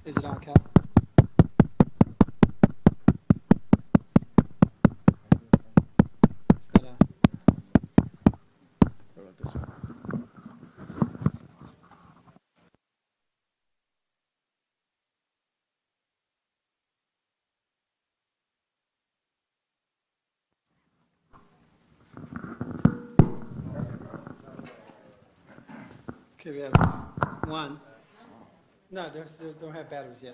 Is it on, Cal? It's not on. What about this one? Okay, we have one. No, they don't have batteries yet.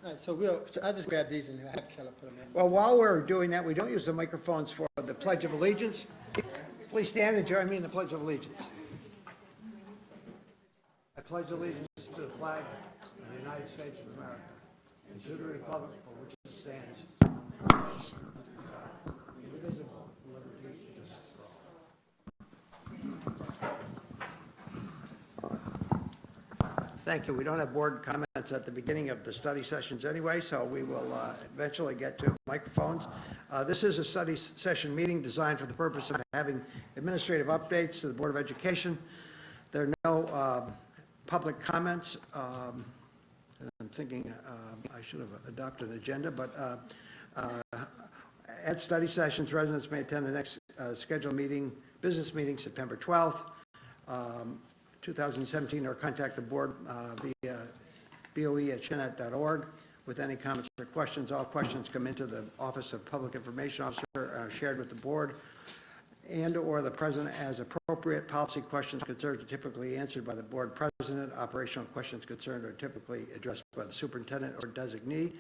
All right, so I'll just grab these and have Keller put them in. Well, while we're doing that, we don't use the microphones for the Pledge of Allegiance. Please stand and join me in the Pledge of Allegiance. I pledge allegiance to the flag of the United States of America and to the republic for which it stands, one nation, indivisible, with liberty and justice for all. Thank you. We don't have board comments at the beginning of the study sessions anyway, so we will eventually get to microphones. This is a study session meeting designed for the purpose of having administrative updates to the Board of Education. There are no public comments. I'm thinking I should have adopted an agenda, but at study sessions, residents may attend the next scheduled business meeting, September 12th. 2017, or contact the board via boe@shenet.org with any comments or questions. All questions come into the Office of Public Information Officer, shared with the board and/or the president as appropriate. Policy questions concerns are typically answered by the board president. Operational questions concerned are typically addressed by the superintendent or designee.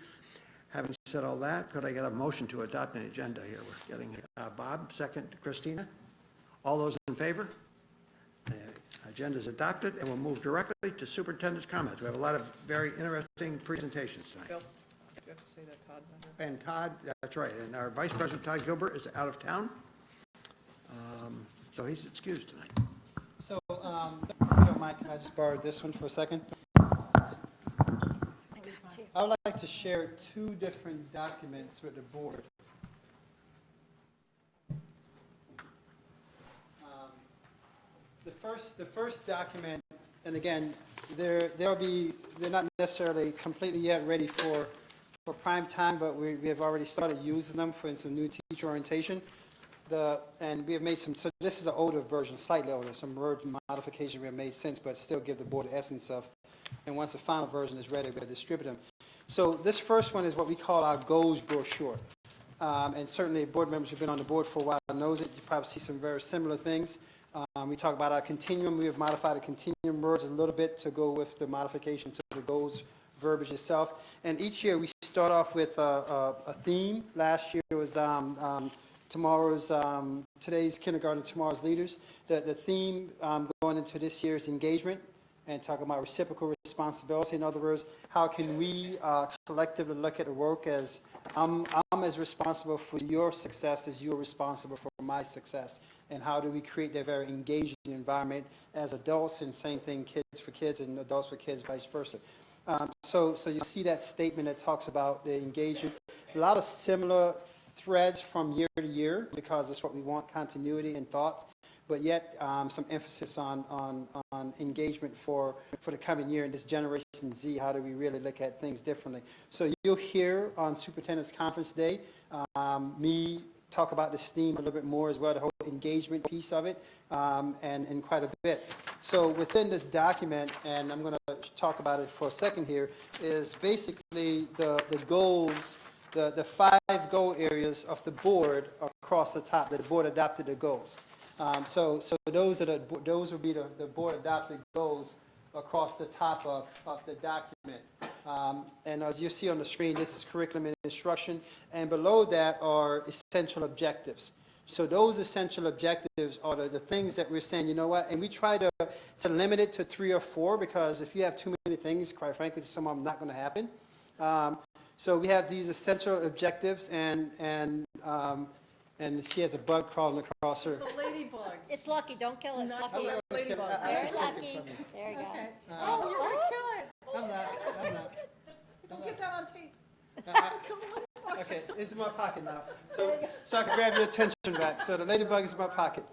Having said all that, could I get a motion to adopt an agenda here? We're getting Bob, second, Christina. All those in favor? The agenda is adopted, and we'll move directly to superintendent's comments. We have a lot of very interesting presentations tonight. Bill, do you have to say that Todd's under? And Todd, that's right, and our Vice President Todd Gilbert is out of town, so he's excused tonight. So, if you don't mind, can I just borrow this one for a second? I would like to share two different documents with the board. The first document, and again, they're not necessarily completely yet ready for prime time, but we have already started using them for instance, new teacher orientation. And we have made so this is an older version, slightly older, some word modifications we have made since, but still give the board the essence of. And once the final version is ready, we'll distribute them. So this first one is what we call our goals brochure. And certainly board members who've been on the board for a while knows it. You probably see some very similar things. We talk about our continuum. We have modified the continuum words a little bit to go with the modification to the goals verbiage itself. And each year we start off with a theme. Last year was today's kindergarten, tomorrow's leaders. The theme going into this year is engagement and talking about reciprocal responsibility. In other words, how can we collectively look at the work as I'm as responsible for your success as you're responsible for my success, and how do we create that very engaging environment as adults, and same thing, kids for kids and adults for kids, vice versa. So you see that statement that talks about the engagement. A lot of similar threads from year to year because that's what we want, continuity and thoughts, but yet some emphasis on engagement for the coming year in this Generation Z. How do we really look at things differently? So you'll hear on Superintendent's Conference Day me talk about this theme a little bit more as well, the whole engagement piece of it, and quite a bit. So within this document, and I'm going to talk about it for a second here, is basically the goals, the 5 goal areas of the board across the top, that the board adopted the goals. So those would be the board adopted goals across the top of the document. And as you see on the screen, this is curriculum and instruction, and below that are essential objectives. So those essential objectives are the things that we're saying, you know what, and we try to limit it to 3 or 4, because if you have too many things, quite frankly, some of them not going to happen. So we have these essential objectives, and she has a bug crawling across her. It's a ladybug. It's Lucky, don't kill it. Not Lucky. a ladybug. There's Okay. Lucky. There you go. Okay. Oh, you're going to kill it. I'm not. Don't get that on tape. I- Kill the ladybug. Okay, it's in my pocket now. So I can grab your attention back. So the ladybug is in my pocket.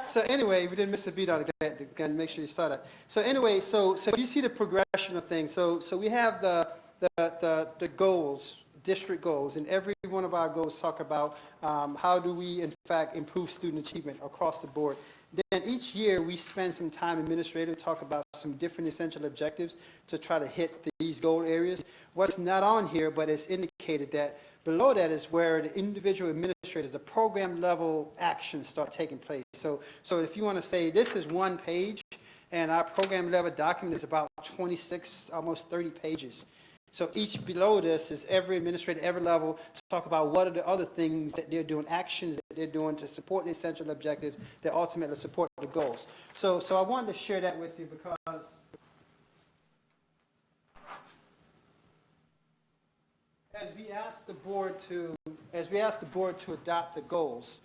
So anyway, we didn't miss a beat on it. Again, make sure you start it. So anyway, so you see the progression of things. So we have the goals, district goals, and every one of our goals talk about how do we, in fact, improve student achievement across the board. Then each year we spend some time administrative talk about some different essential objectives to try to hit these goal areas. What's not on here, but it's indicated that below that is where the individual administrators, the program level actions start taking place. So if you want to say this is one page and our program level document is about 26, almost 30 pages. So each below this is every administrator, every level, to talk about what are the other things that they're doing, actions that they're doing to support the essential objectives that ultimately support the goals. So I wanted to share that with you because as we ask the board to adopt the goals,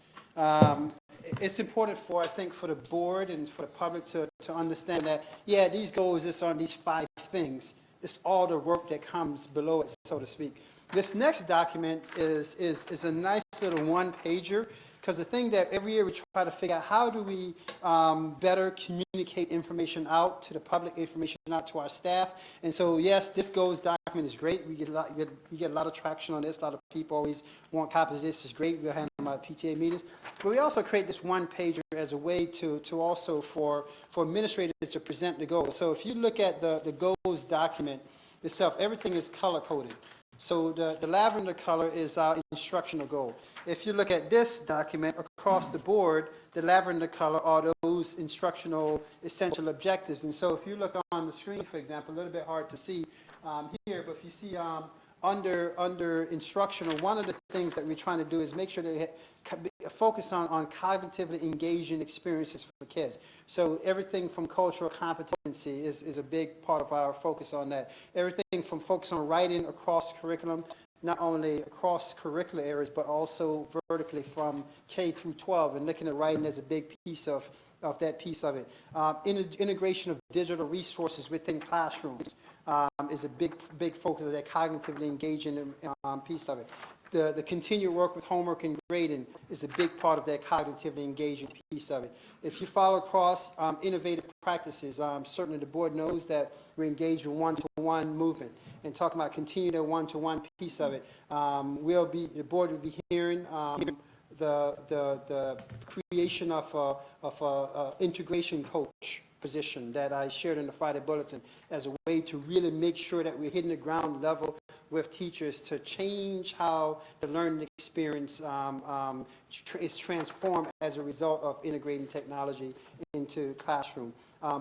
it's important for, I think, for the board and for the public to understand that, yeah, these goals is on these 5 things. It's all the work that comes below it, so to speak. This next document is a nice little one-pager, because the thing that every year we try to figure out, how do we better communicate information out to the public, information out to our staff. And so, yes, this goals document is great. We get a lot of traction on this. A lot of people always want copies of this. It's great. We'll hand them out at PTA meetings. But we also create this one-pager as a way to also for administrators to present the goals. So if you look at the goals document itself, everything is color-coded. So the lavender color is our instructional goal. If you look at this document across the board, the lavender color are those instructional essential objectives. And so if you look on the screen, for example, a little bit hard to see here, but if you see under instructional, one of the things that we're trying to do is make sure that focus on cognitively engaging experiences for kids. So everything from cultural competency is a big part of our focus on that. Everything from focus on writing across curriculum, not only across curricular areas, but also vertically from K through 12, and looking at writing as a big piece of that piece of it. Integration of digital resources within classrooms is a big focus of that cognitively engaging piece of it. The continued work with homework and grading is a big part of that cognitively engaging piece of it. If you follow across innovative practices, certainly the board knows that we engage in one-to-one movement, and talking about continuing the one-to-one piece of it. The board will be hearing the creation of a integration coach position that I shared in the Friday Bulletin as a way to really make sure that we're hitting the ground level with teachers to change how the learning experience is transformed as a result of integrating technology into classroom.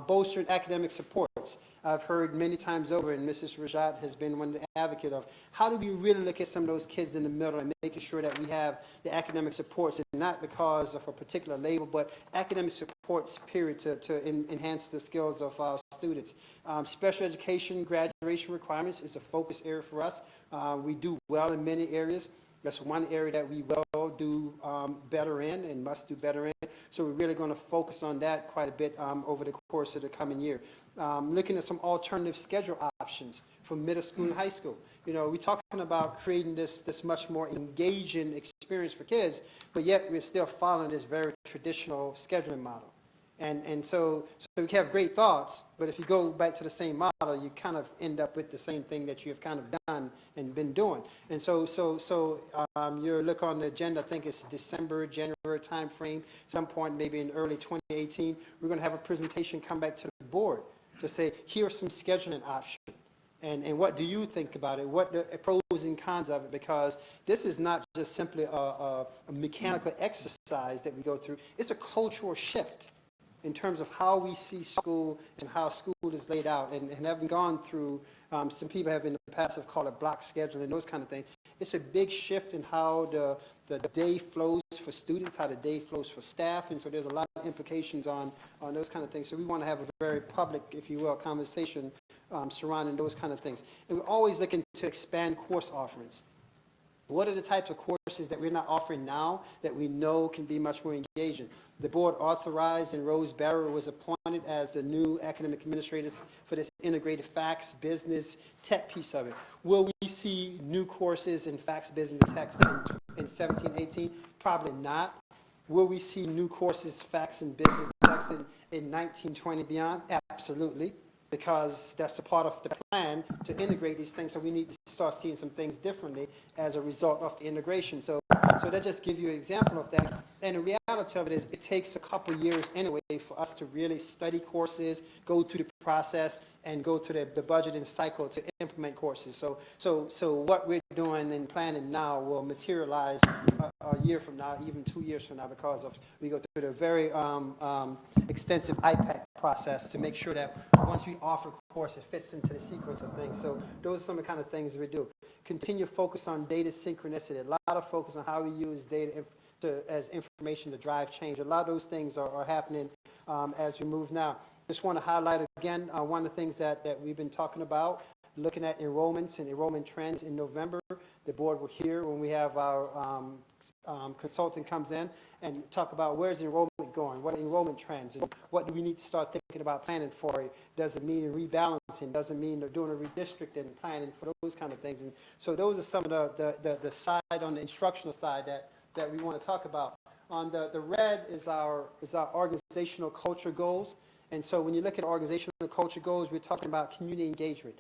Bolstering academic supports. I've heard many times over, and Mrs. Rajat has been one of the advocates of, how do we really look at some of those kids in the middle and making sure that we have the academic supports, and not because of a particular label, but academic supports, period, to enhance the skills of our students. Special education graduation requirements is a focus area for us. We do well in many areas. That's one area that we will do better in and must do better in. So we're really going to focus on that quite a bit over the course of the coming year. Looking at some alternative schedule options for middle school and high school. You know, we're talking about creating this much more engaging experience for kids, but yet we're still following this very traditional scheduling model. And so we have great thoughts, but if you go back to the same model, you kind of end up with the same thing that you have kind of done and been doing. And so you look on the agenda, I think it's December, January time frame, some point maybe in early 2018, we're going to have a presentation come back to the board to say, here are some scheduling options. And what do you think about it? What the pros and cons of it? Because this is not just simply a mechanical exercise that we go through. It's a cultural shift in terms of how we see school and how school is laid out. And having gone through, some people have in the past have called it block scheduling and those kind of things. It's a big shift in how the day flows for students, how the day flows for staff, and so there's a lot of implications on those kind of things. So we want to have a very public, if you will, conversation surrounding those kind of things. And we're always looking to expand course offerings. What are the types of courses that we're not offering now that we know can be much more engaging? The board authorized, and Rose Barrow was appointed as the new academic administrator for this integrated facts, business, tech piece of it. Will we see new courses in facts, business, tech in 17, 18? Probably not. Will we see new courses, facts and business, facts in 1920 beyond? Absolutely, because that's a part of the plan to integrate these things. So we need to start seeing some things differently as a result of the integration. So that just gives you an example of that. And the reality of it is it takes a couple years anyway for us to really study courses, go through the process, and go through the budgeting cycle to implement courses. So what we're doing and planning now will materialize a year from now, even 2 years from now, because of we go through the very extensive IPAC process to make sure that once we offer a course, it fits into the sequence of things. So those are some of the kind of things we do. Continue focus on data synchronicity. A lot of focus on how we use data as information to drive change. A lot of those things are happening as we move now. Just want to highlight again one of the things that we've been talking about, looking at enrollments and enrollment trends in November. The board will hear when we have our consultant comes in and talk about where's enrollment going, what are enrollment trends, and what do we need to start thinking about planning for it. Does it mean rebalancing? Does it mean they're doing a redistricting and planning for those kind of things? And so those are some of the side on the instructional side that we want to talk about. On the red is our organizational culture goals. And so when you look at organizational culture goals, we're talking about community engagement.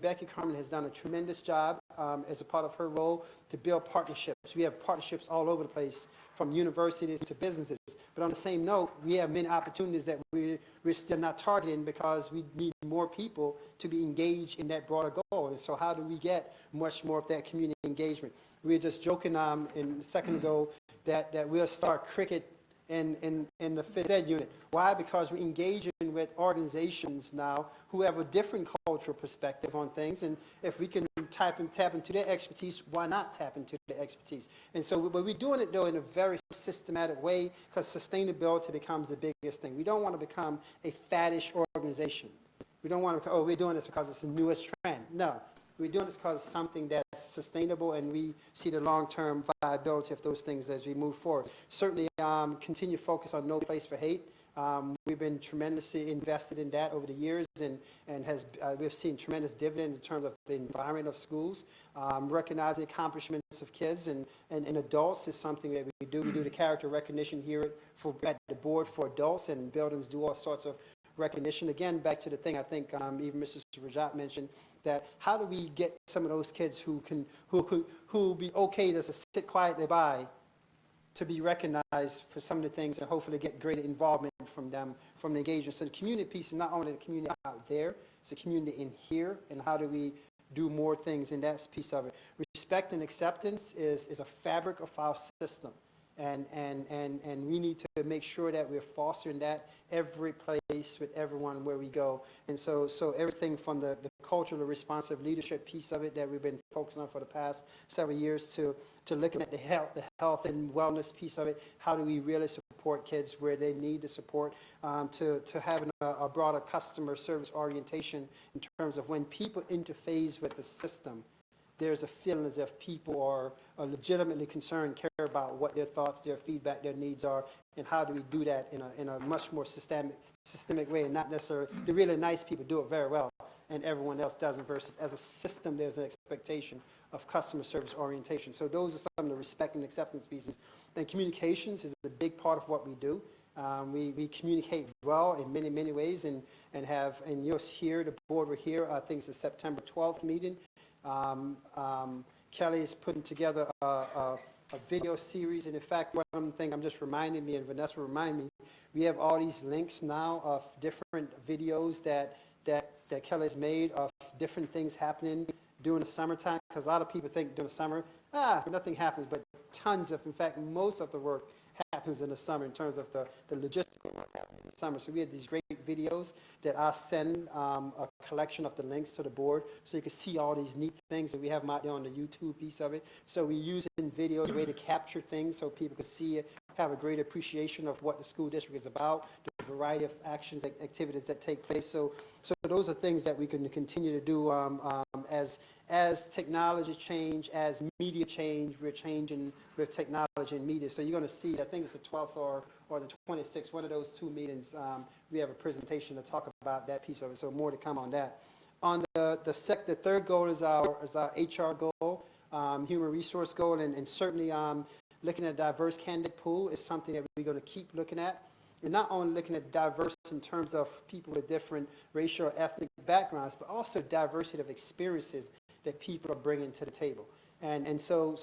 Becky Carmen has done a tremendous job as a part of her role to build partnerships. We have partnerships all over the place, from universities to businesses. But on the same note, we have many opportunities that we're still not targeting because we need more people to be engaged in that broader goal. And so how do we get much more of that community engagement? We were just joking a second ago that we'll start cricket in the phys ed unit. Why? Because we're engaging with organizations now who have a different cultural perspective on things, and if we can tap into their expertise, why not tap into their expertise? And so, but we're doing it though in a very systematic way, because sustainability becomes the biggest thing. We don't want to become a faddish organization. We don't want to, we're doing this because it's the newest trend. No. We're doing this because it's something that's sustainable, and we see the long-term viability of those things as we move forward. Certainly, continue to focus on no place for hate. We've been tremendously invested in that over the years, and we've seen tremendous dividends in terms of the environment of schools. Recognizing accomplishments of kids and adults is something that we do. We do the character recognition here at the board for adults, and buildings do all sorts of recognition. Again, back to the thing I think even Mr. Rajat mentioned, that how do we get some of those kids who be okay to sit quietly by to be recognized for some of the things, and hopefully get greater involvement from them, from the engagement. So the community piece is not only the community out there, it's the community in here, and how do we do more things in that piece of it. Respect and acceptance is a fabric of our system. And we need to make sure that we're fostering that every place with everyone where we go. And so everything from the culturally responsive leadership piece of it that we've been focusing on for the past several years to looking at the health and wellness piece of it. How do we really support kids where they need the support, to having a broader customer service orientation in terms of when people interface with the system, there's a feeling as if people are legitimately concerned, care about what their thoughts, their feedback, their needs are, and how do we do that in a much more systemic way, and not necessarily the really nice people do it very well and everyone else doesn't, versus as a system there's an expectation of customer service orientation. So those are some of the respect and acceptance pieces. And communications is a big part of what we do. We communicate well in many ways, and you'll hear the board will hear, I think it's the September 12th meeting. Kelly is putting together a video series, and in fact, one thing I'm just reminding me, and Vanessa reminded me, we have all these links now of different videos that Kelly's made of different things happening during the summertime, because a lot of people think during the summer, nothing happens, but tons of, in fact, most of the work happens in the summer in terms of the logistical work happening in the summer. So we have these great videos that I send a collection of the links to the board so you can see all these neat things, and we have them out there on the YouTube piece of it. So we're using videos as a way to capture things so people can see it, have a great appreciation of what the school district is about, the variety of actions, activities that take place. So those are things that we can continue to do as technology change, as media change. We're changing with technology and media. So you're going to see, I think it's the 12th or the 26th, one of those two meetings, we have a presentation to talk about that piece of it. So more to come on that. On the third goal is our HR goal, human resource goal, and certainly looking at a diverse candidate pool is something that we're going to keep looking at. And not only looking at diverse in terms of people with different racial or ethnic backgrounds, but also diversity of experiences that people are bringing to the table. And so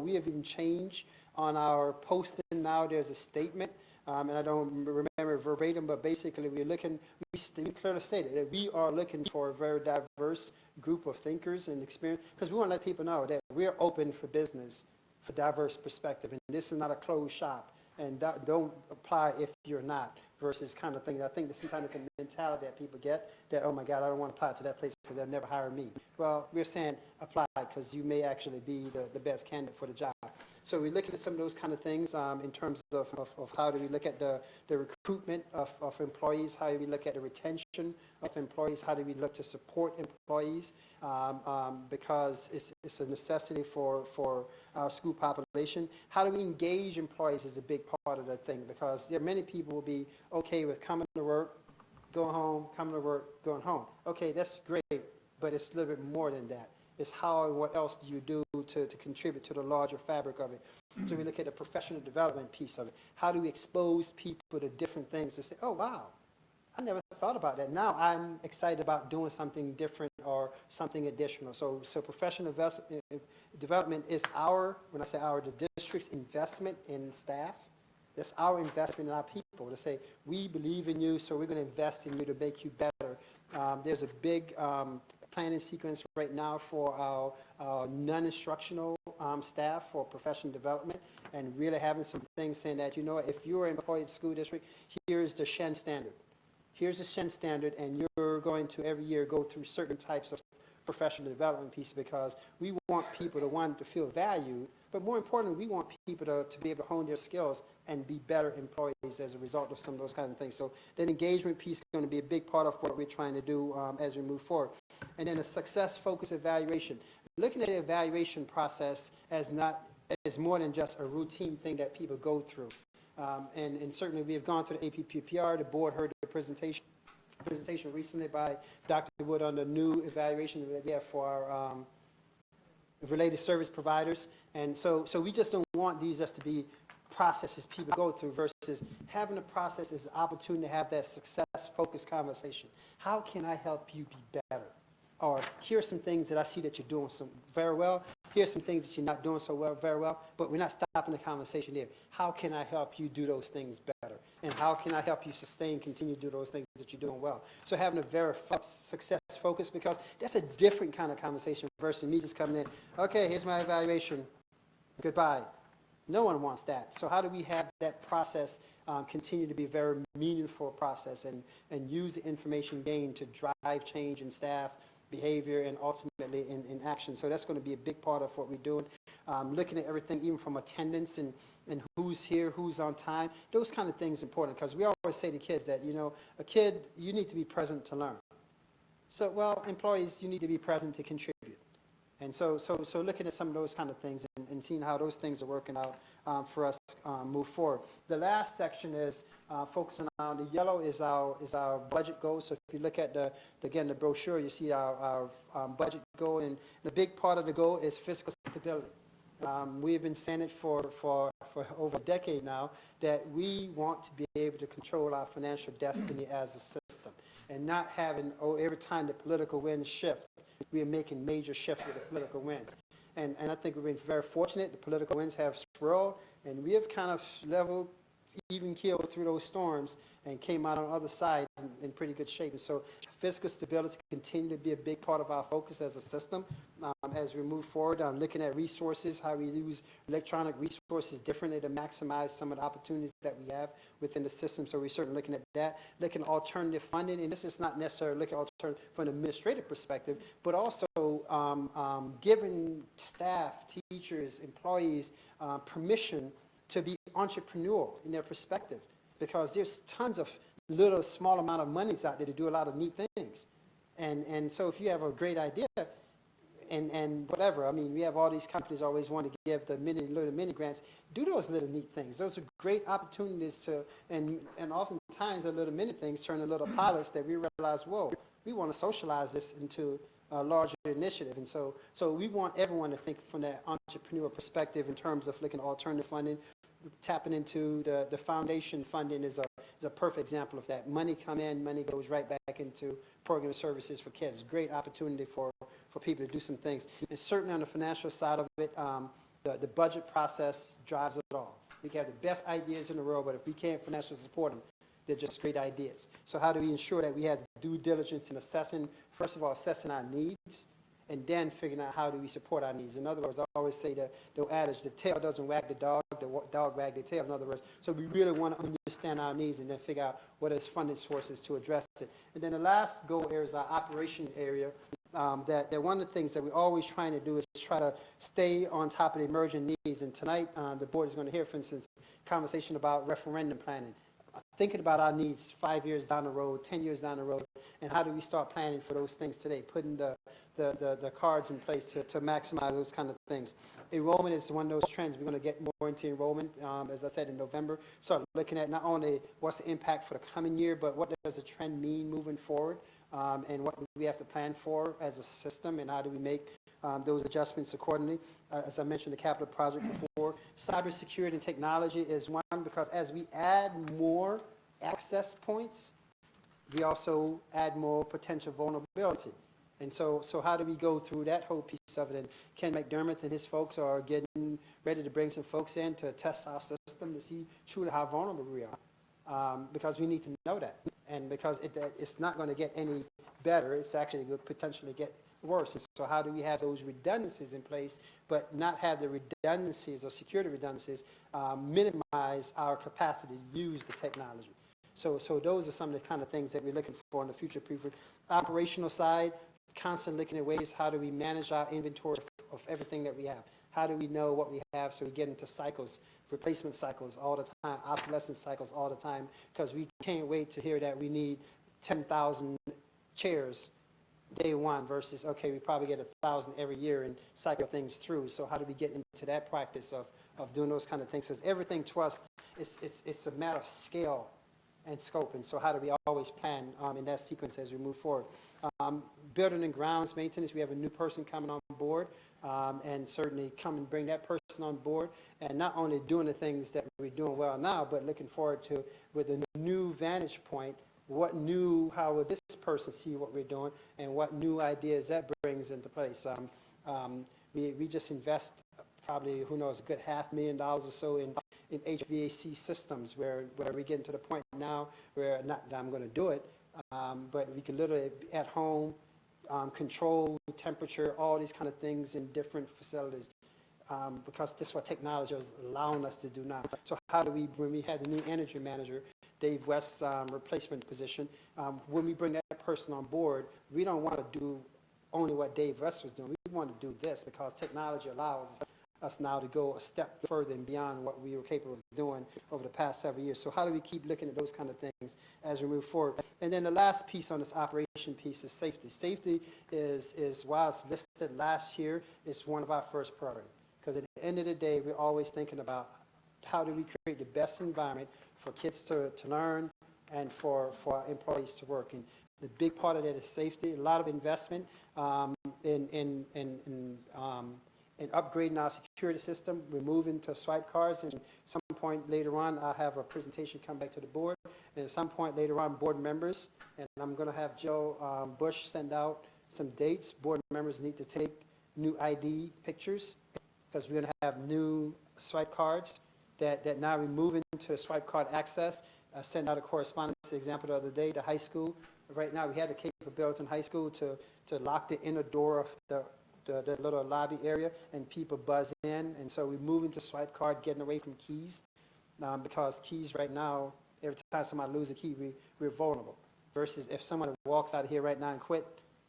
we have even changed on our posting now. There's a statement, and I don't remember verbatim, but basically we clearly stated that we are looking for a very diverse group of thinkers and experience, because we want to let people know that we're open for business, for diverse perspective, and this is not a closed shop. And that don't apply if you're not, versus kind of thing. I think that sometimes it's a mentality that people get that, oh my God, I don't want to apply to that place because they'll never hire me. Well, we're saying apply because you may actually be the best candidate for the job. So we're looking at some of those kind of things in terms of how do we look at the recruitment of employees, how do we look at the retention of employees, how do we look to support employees, because it's a necessity for our school population. How do we engage employees is a big part of the thing, because there are many people will be okay with coming to work, going home, coming to work, going home. Okay, that's great, but it's a little bit more than that. It's how and what else do you do to contribute to the larger fabric of it. So we look at the professional development piece of it. How do we expose people to different things to say, oh, wow, I never thought about that. Now I'm excited about doing something different or something additional. So professional development is when I say our, the district's investment in staff. That's our investment in our people to say, we believe in you, so we're going to invest in you to make you better. There's a big planning sequence right now for our non-instructional staff for professional development, and really having some things saying that, you know, if you're an employee of the school district, here's the Shen standard. Here's the Shen standard, and you're going to every year go through certain types of professional development pieces, because we want people to feel valued, but more importantly, we want people to be able to hone their skills and be better employees as a result of some of those kind of things. So that engagement piece is going to be a big part of what we're trying to do as we move forward. And then a success-focused evaluation. Looking at the evaluation process as more than just a routine thing that people go through. And certainly we have gone through the APPPR. The board heard the presentation recently by Dr. Wood on the new evaluation that we have for our related service providers. And so we just don't want these just to be processes people go through, versus having a process is an opportunity to have that success-focused conversation. How can I help you be better? Or here's some things that I see that you're doing very well. Here's some things that you're not doing so well, very well, but we're not stopping the conversation there. How can I help you do those things better? And how can I help you continue to do those things that you're doing well? So having a very success focus, because that's a different kind of conversation versus me just coming in, okay, here's my evaluation, goodbye. No one wants that. So how do we have that process continue to be a very meaningful process and use the information gained to drive change in staff behavior and ultimately in action. So that's going to be a big part of what we're doing. Looking at everything, even from attendance and who's here, who's on time, those kind of things are important, because we always say to kids that, you know, a kid, you need to be present to learn. So, well, employees, you need to be present to contribute. And so looking at some of those kind of things and seeing how those things are working out for us move forward. The last section is focusing on the yellow is our budget goal. So if you look at the brochure, you see our budget goal, and the big part of the goal is fiscal stability. We have been saying it for over a decade now that we want to be able to control our financial destiny as a system, and not having, every time the political winds shift, we are making major shifts with the political winds. And I think we've been very fortunate. The political winds have swirled, and we have kind of leveled, even keeled through those storms and came out on the other side in pretty good shape. And so fiscal stability continue to be a big part of our focus as a system as we move forward. Looking at resources, how we use electronic resources differently to maximize some of the opportunities that we have within the system. So we're certainly looking at that. Looking at alternative funding, and this is not necessarily looking at alternative from an administrative perspective, but also giving staff, teachers, employees permission to be entrepreneurial in their perspective, because there's tons of little small amount of monies out there to do a lot of neat things. And so if you have a great idea and whatever, I mean, we have all these companies always want to give the little mini grants. Do those little neat things. Those are great opportunities to, and oftentimes the little mini things turn into little pilots that we realize, whoa, we want to socialize this into larger initiative. And so we want everyone to think from that entrepreneur perspective in terms of looking at alternative funding. Tapping into the foundation funding is a perfect example of that. Money come in, money goes right back into program services for kids. Great opportunity for people to do some things. And certainly on the financial side of it, the budget process drives it all. We can have the best ideas in the world, but if we can't financially support them, they're just great ideas. So how do we ensure that we have due diligence in assessing, first of all, assessing our needs, and then figuring out how do we support our needs. In other words, I always say the adage, the tail doesn't wag the dog wag the tail, in other words. So we really want to understand our needs and then figure out what is funding sources to address it. And then the last goal area is our operation area. That one of the things that we're always trying to do is try to stay on top of the emerging needs. And tonight, the board is going to hear, for instance, conversation about referendum planning. Thinking about our needs 5 years down the road, 10 years down the road, and how do we start planning for those things today, putting the cards in place to maximize those kind of things. Enrollment is one of those trends. We're going to get more into enrollment, as I said, in November. Start looking at not only what's the impact for the coming year, but what does the trend mean moving forward, and what do we have to plan for as a system, and how do we make those adjustments accordingly. As I mentioned, the capital project before. Cybersecurity and technology is one, because as we add more access points, we also add more potential vulnerability. And so how do we go through that whole piece of it? And Ken McDermott and his folks are getting ready to bring some folks in to test our system to see truly how vulnerable we are, because we need to know that. And because it's not going to get any better, it's actually going to potentially get worse. And so how do we have those redundancies in place, but not have the redundancies or security redundancies minimize our capacity to use the technology? So those are some of the kind of things that we're looking for in the future. Operational side, constantly looking at ways, how do we manage our inventory of everything that we have? How do we know what we have so we get into cycles, replacement cycles all the time, obsolescence cycles all the time, because we can't wait to hear that we need 10,000 chairs day one versus, okay, we probably get 1,000 every year and cycle things through. So how do we get into that practice of doing those kind of things? Because everything to us, it's a matter of scale and scope. And so how do we always plan in that sequence as we move forward? Building and grounds maintenance, we have a new person coming on board, and certainly come and bring that person on board, and not only doing the things that we're doing well now, but looking forward to, with a new vantage point, how would this person see what we're doing, and what new ideas that brings into place. We just invest probably, who knows, a good $500,000 or so in HVAC systems, where we're getting to the point now where, not that I'm going to do it, but we can literally at home control temperature, all these kind of things in different facilities, because this is what technology is allowing us to do now. So how do we, when we had the new energy manager, Dave West's replacement position, when we bring that person on board, we don't want to do only what Dave West was doing. We want to do this because technology allows us now to go a step further and beyond what we were capable of doing over the past several years. So how do we keep looking at those kind of things as we move forward? And then the last piece on this operation piece is safety. Safety is while it's listed last year, it's one of our first priorities. Because at the end of the day, we're always thinking about how do we create the best environment for kids to learn and for our employees to work. And the big part of that is safety. A lot of investment in upgrading our security system. We're moving to swipe cards, and at some point later on, I'll have a presentation come back to the board. And at some point later on, board members, and I'm going to have Joe Bush send out some dates. Board members need to take new ID pictures, because we're going to have new swipe cards that now we're moving to swipe card access. I sent out a correspondence example the other day to high school. Right now, we had the capability in high school to lock the inner door of the little lobby area, and people buzz in. And so we're moving to swipe card, getting away from keys, because keys right now, every time somebody loses a key, we're vulnerable. Versus if someone walks out of here right now and quit,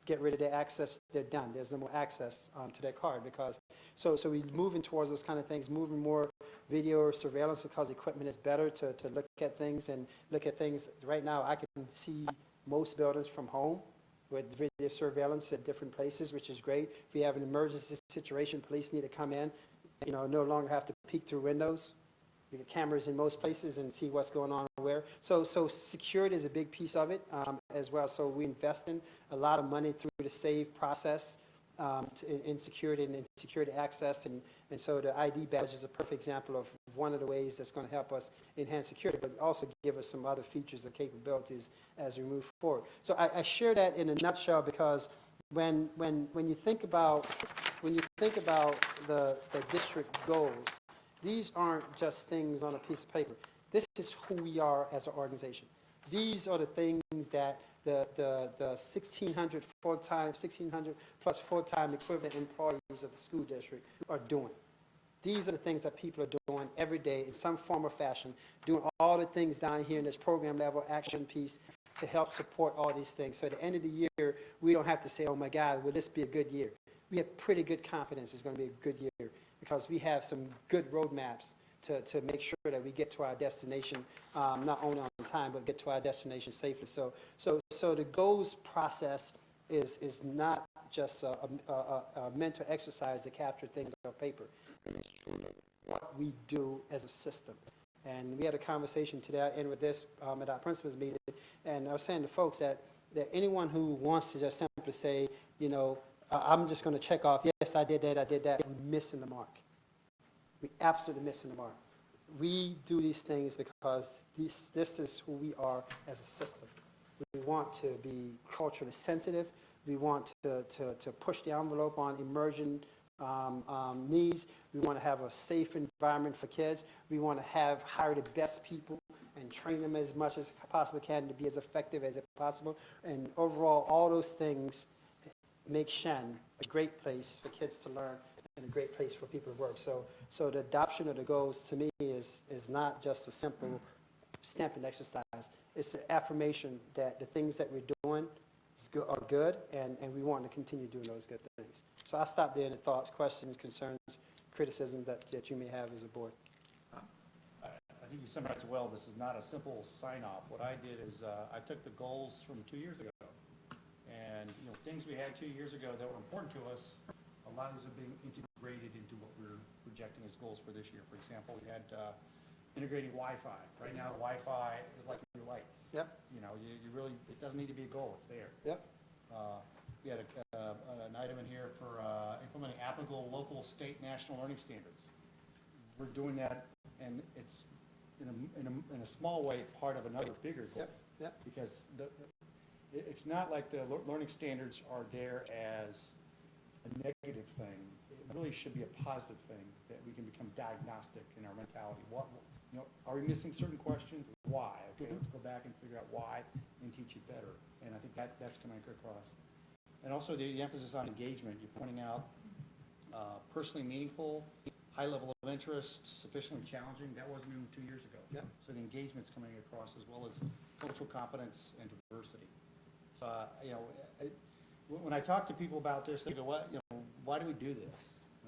get rid of their access, they're done. There's no more access to their card. Because so we're moving towards those kind of things, moving more video or surveillance, because equipment is better to look at things and look at things. Right now, I can see most buildings from home with video surveillance at different places, which is great. If we have an emergency situation, police need to come in, no longer have to peek through windows. We get cameras in most places and see what's going on aware. So security is a big piece of it as well. So we invest in a lot of money through the SAVE process in security and in security access. And so the ID badge is a perfect example of one of the ways that's going to help us enhance security, but also give us some other features and capabilities as we move forward. So I share that in a nutshell because when you think about the district goals, these aren't just things on a piece of paper. This is who we are as an organization. These are the things that the 1,600 plus full-time equivalent employees of the school district are doing. These are the things that people are doing every day in some form or fashion, doing all the things down here in this program level action piece to help support all these things. So at the end of the year, we don't have to say, oh my God, will this be a good year? We have pretty good confidence it's going to be a good year because we have some good roadmaps to make sure that we get to our destination, not only on time, but get to our destination safely. So the goals process is not just a mental exercise to capture things on paper. It's truly what we do as a system. And we had a conversation today, I ended with this at our principals meeting, and I was saying to folks that anyone who wants to just simply say, I'm just going to check off, yes, I did that, we're missing the mark. We're absolutely missing the mark. We do these things because this is who we are as a system. We want to be culturally sensitive. We want to push the envelope on emerging needs. We want to have a safe environment for kids. We want to hire the best people and train them as much as possible can to be as effective as possible. And overall, all those things make Shen a great place for kids to learn and a great place for people to work. So the adoption of the goals to me is not just a simple stamping exercise. It's an affirmation that the things that we're doing are good, and we want to continue doing those good things. So I'll stop there. Any thoughts, questions, concerns, criticism that you may have as a board? I think you summarized it well. This is not a simple sign-off. What I did is I took the goals from 2 years ago, and things we had 2 years ago that were important to us, a lot of those are being integrated into what we're projecting as goals for this year. For example, we had integrating Wi-Fi. Right now, Wi-Fi is like your lights. Yep. You really, it doesn't need to be a goal. It's there. Yep. We had an item in here for implementing applicable local, state, national learning standards. We're doing that, and it's in a small way part of another bigger goal. Yep. Because it's not like the learning standards are there as a negative thing. It really should be a positive thing that we can become diagnostic in our mentality. Are we missing certain questions? Why? Okay, let's go back and figure out why and teach it better. And I think that's coming across. And also the emphasis on engagement. You're pointing out personally meaningful, high level of interest, sufficiently challenging. That wasn't even 2 years ago. Yep. So the engagement's coming across as well as cultural competence and diversity. So, when I talk to people about this, they go, why do we do this?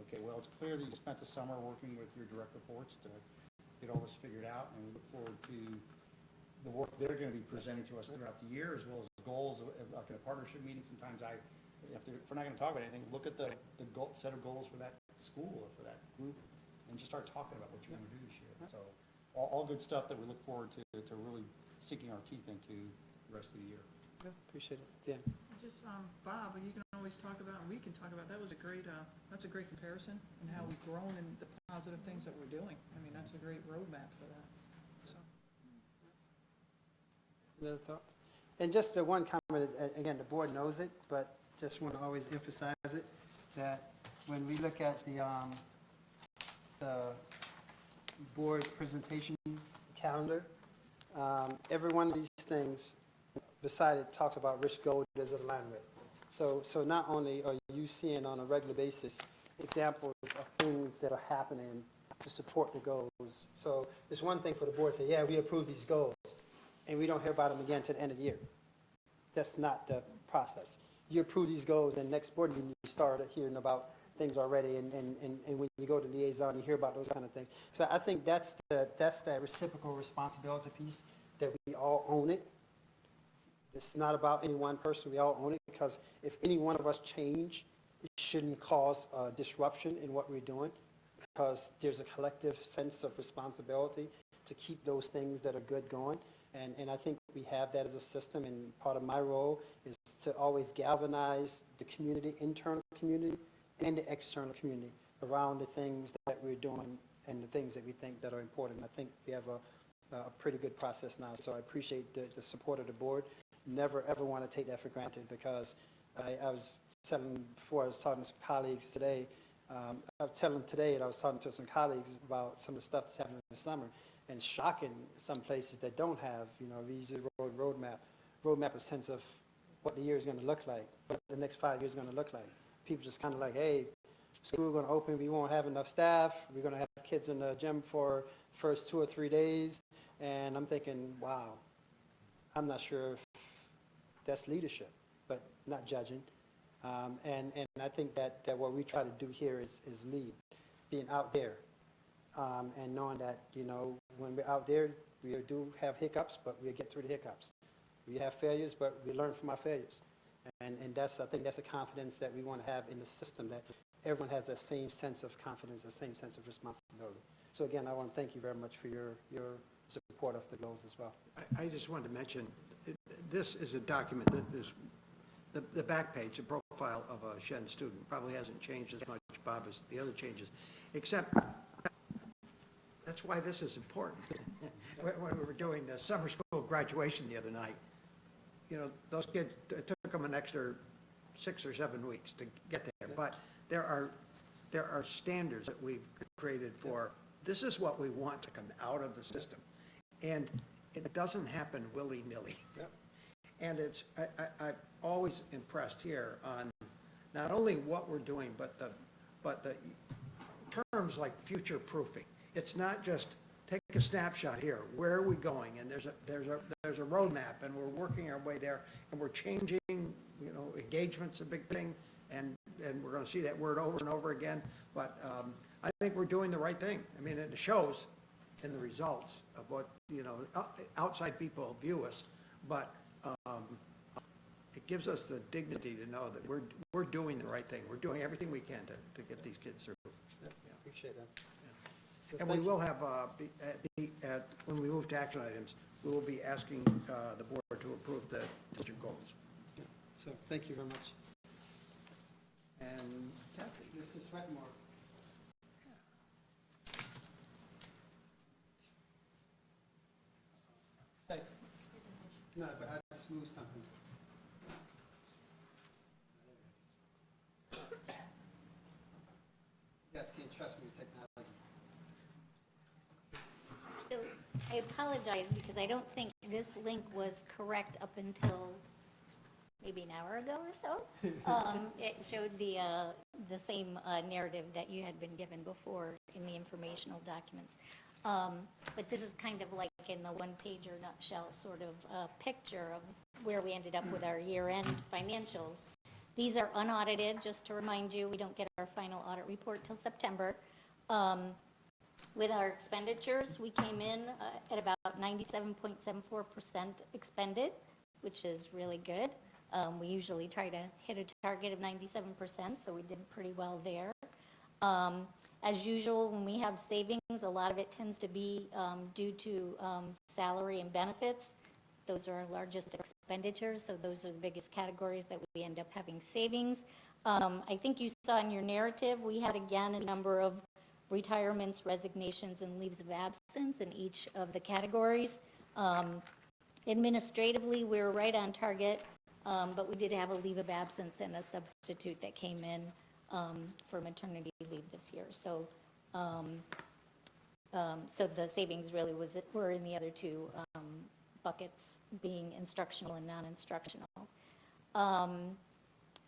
Okay, well, it's clear that you spent the summer working with your direct reports to get all this figured out, and we look forward to the work they're going to be presenting to us throughout the year, as well as goals, like in a partnership meeting. Sometimes if we're not going to talk about anything, look at the set of goals for that school or for that group, and just start talking about what you want to do this year. So all good stuff that we look forward to really sinking our teeth into the rest of the year. Yeah, appreciate it. Dan. Just, Bob, you can always talk about, and we can talk about, that's a great comparison and how we've grown and the positive things that we're doing. I mean, that's a great roadmap for that. So. Any other thoughts? And just one comment, again, the board knows it, but just want to always emphasize it, that when we look at the board presentation calendar, every one of these things beside it talks about which goal does it align with. So not only are you seeing on a regular basis examples of things that are happening to support the goals. So it's one thing for the board to say, yeah, we approve these goals, and we don't hear about them again to the end of the year. That's not the process. You approve these goals, and next board meeting you start hearing about things already, and when you go to liaison, you hear about those kind of things. So I think that's that reciprocal responsibility piece, that we all own it. It's not about any one person. We all own it, because if any one of us change, it shouldn't cause disruption in what we're doing, because there's a collective sense of responsibility to keep those things that are good going. And I think we have that as a system, and part of my role is to always galvanize the community, internal community, and the external community around the things that we're doing and the things that we think that are important. I think we have a pretty good process now, so I appreciate the support of the board. Never, ever want to take that for granted, because I was telling before, I was talking to some colleagues today, I was telling today, and I was talking to some colleagues about some of the stuff that's happening in the summer, and it's shocking some places that don't have, Visa roadmap, a sense of what the year is going to look like, what the next 5 years is going to look like. People just kind of like, hey, school going to open, we won't have enough staff, we're going to have kids in the gym for first 2 or 3 days, and I'm thinking, wow, I'm not sure if that's leadership, but not judging. And I think that what we try to do here is lead, being out there, and knowing that, when we're out there, we do have hiccups, but we'll get through the hiccups. We have failures, but we learn from our failures. And I think that's a confidence that we want to have in the system, that everyone has that same sense of confidence, the same sense of responsibility. So again, I want to thank you very much for your support of the goals as well. I just wanted to mention, this is a document that is, the back page, the profile of a Shen student probably hasn't changed as much, Bob, as the other changes, except that's why this is important. When we were doing the summer school graduation the other night, those kids, it took them an extra 6 or 7 weeks to get there, but there are standards that we've created for, this is what we want to come out of the system. And it doesn't happen willy-nilly. Yep. And I'm always impressed here on not only what we're doing, but the terms like future proofing. It's not just take a snapshot here. Where are we going? And there's a roadmap, and we're working our way there, and we're changing. Engagement's a big thing, and we're going to see that word over and over again. But I think we're doing the right thing. I mean, it shows in the results of what outside people view us, but it gives us the dignity to know that we're doing the right thing. We're doing everything we can to get these kids through. Yep, appreciate that. So And we thank you. will have, when we move to action items, we will be asking the board to approve the district goals. So thank you very much. And Kathy, Mrs. Wetmore. Hey. No, but I just moved something. You guys can't trust me with technology. So I apologize because I don't think this link was correct up until maybe an hour ago or so. It showed the same narrative that you had been given before in the informational documents. But this is kind of like in the one-pager nutshell sort of picture of where we ended up with our year-end financials. These are unaudited, just to remind you. We don't get our final audit report till September. With our expenditures, we came in at about 97.74% expended, which is really good. We usually try to hit a target of 97%, so we did pretty well there. As usual, when we have savings, a lot of it tends to be due to salary and benefits. Those are our largest expenditures, so those are the biggest categories that we end up having savings. I think you saw in your narrative, we had again a number of retirements, resignations, and leaves of absence in each of the categories. Administratively, we were right on target, but we did have a leave of absence and a substitute that came in for maternity leave this year. So the savings really were in the other two buckets, being instructional and non-instructional.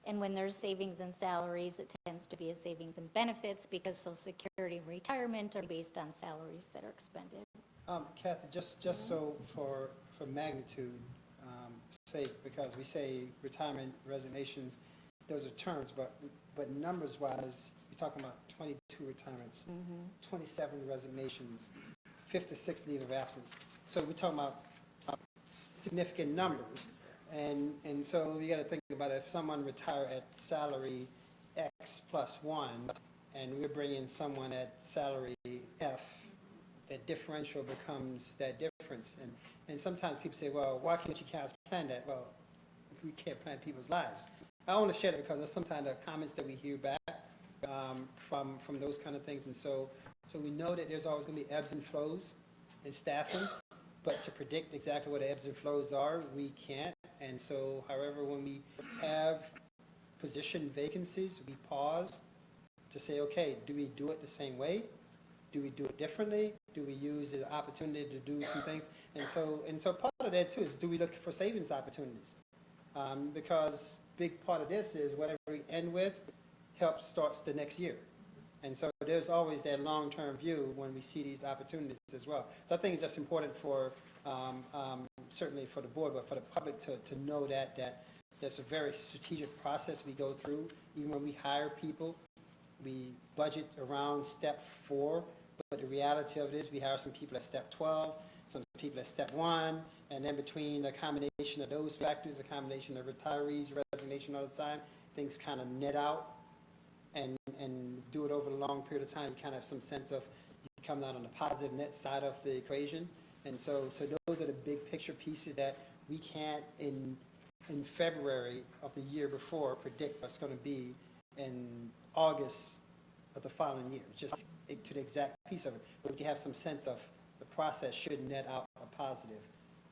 And when there's savings in salaries, it tends to be a savings in benefits because Social Security and retirement are based on salaries that are expended. Kathy, just so for magnitude sake, because we say retirement, resignations, those are terms, but numbers-wise, you're talking about 22 retirements, 27 resignations, 56 leave of absence. So we're talking about significant numbers. And so you got to think about it. If someone retire at salary X plus 1, and we're bringing someone at salary F, that differential becomes that difference. And sometimes people say, well, why can't you guys plan that? Well, we can't plan people's lives. I only share that because that's sometimes the comments that we hear back from those kind of things. And so we know that there's always going to be ebbs and flows in staffing, but to predict exactly what the ebbs and flows are, we can't. And so, however, when we have position vacancies, we pause to say, okay, do we do it the same way? Do we do it differently? Do we use the opportunity to do some things? And so part of that too is, do we look for savings opportunities? Because big part of this is whatever we end with helps starts the next year. And so there's always that long-term view when we see these opportunities as well. So I think it's just important for, certainly for the board, but for the public to know that that's a very strategic process we go through. Even when we hire people, we budget around step 4, but the reality of it is we hire some people at step 12, some people at step 1, and then between the combination of those factors, the combination of retirees, resignation all the time, things kind of net out. And do it over a long period of time, you kind of have some sense of you come out on the positive net side of the equation. And so those are the big picture pieces that we can't in February of the year before predict what's going to be in August of the following year, just to the exact piece of it. But we can have some sense of the process should net out a positive.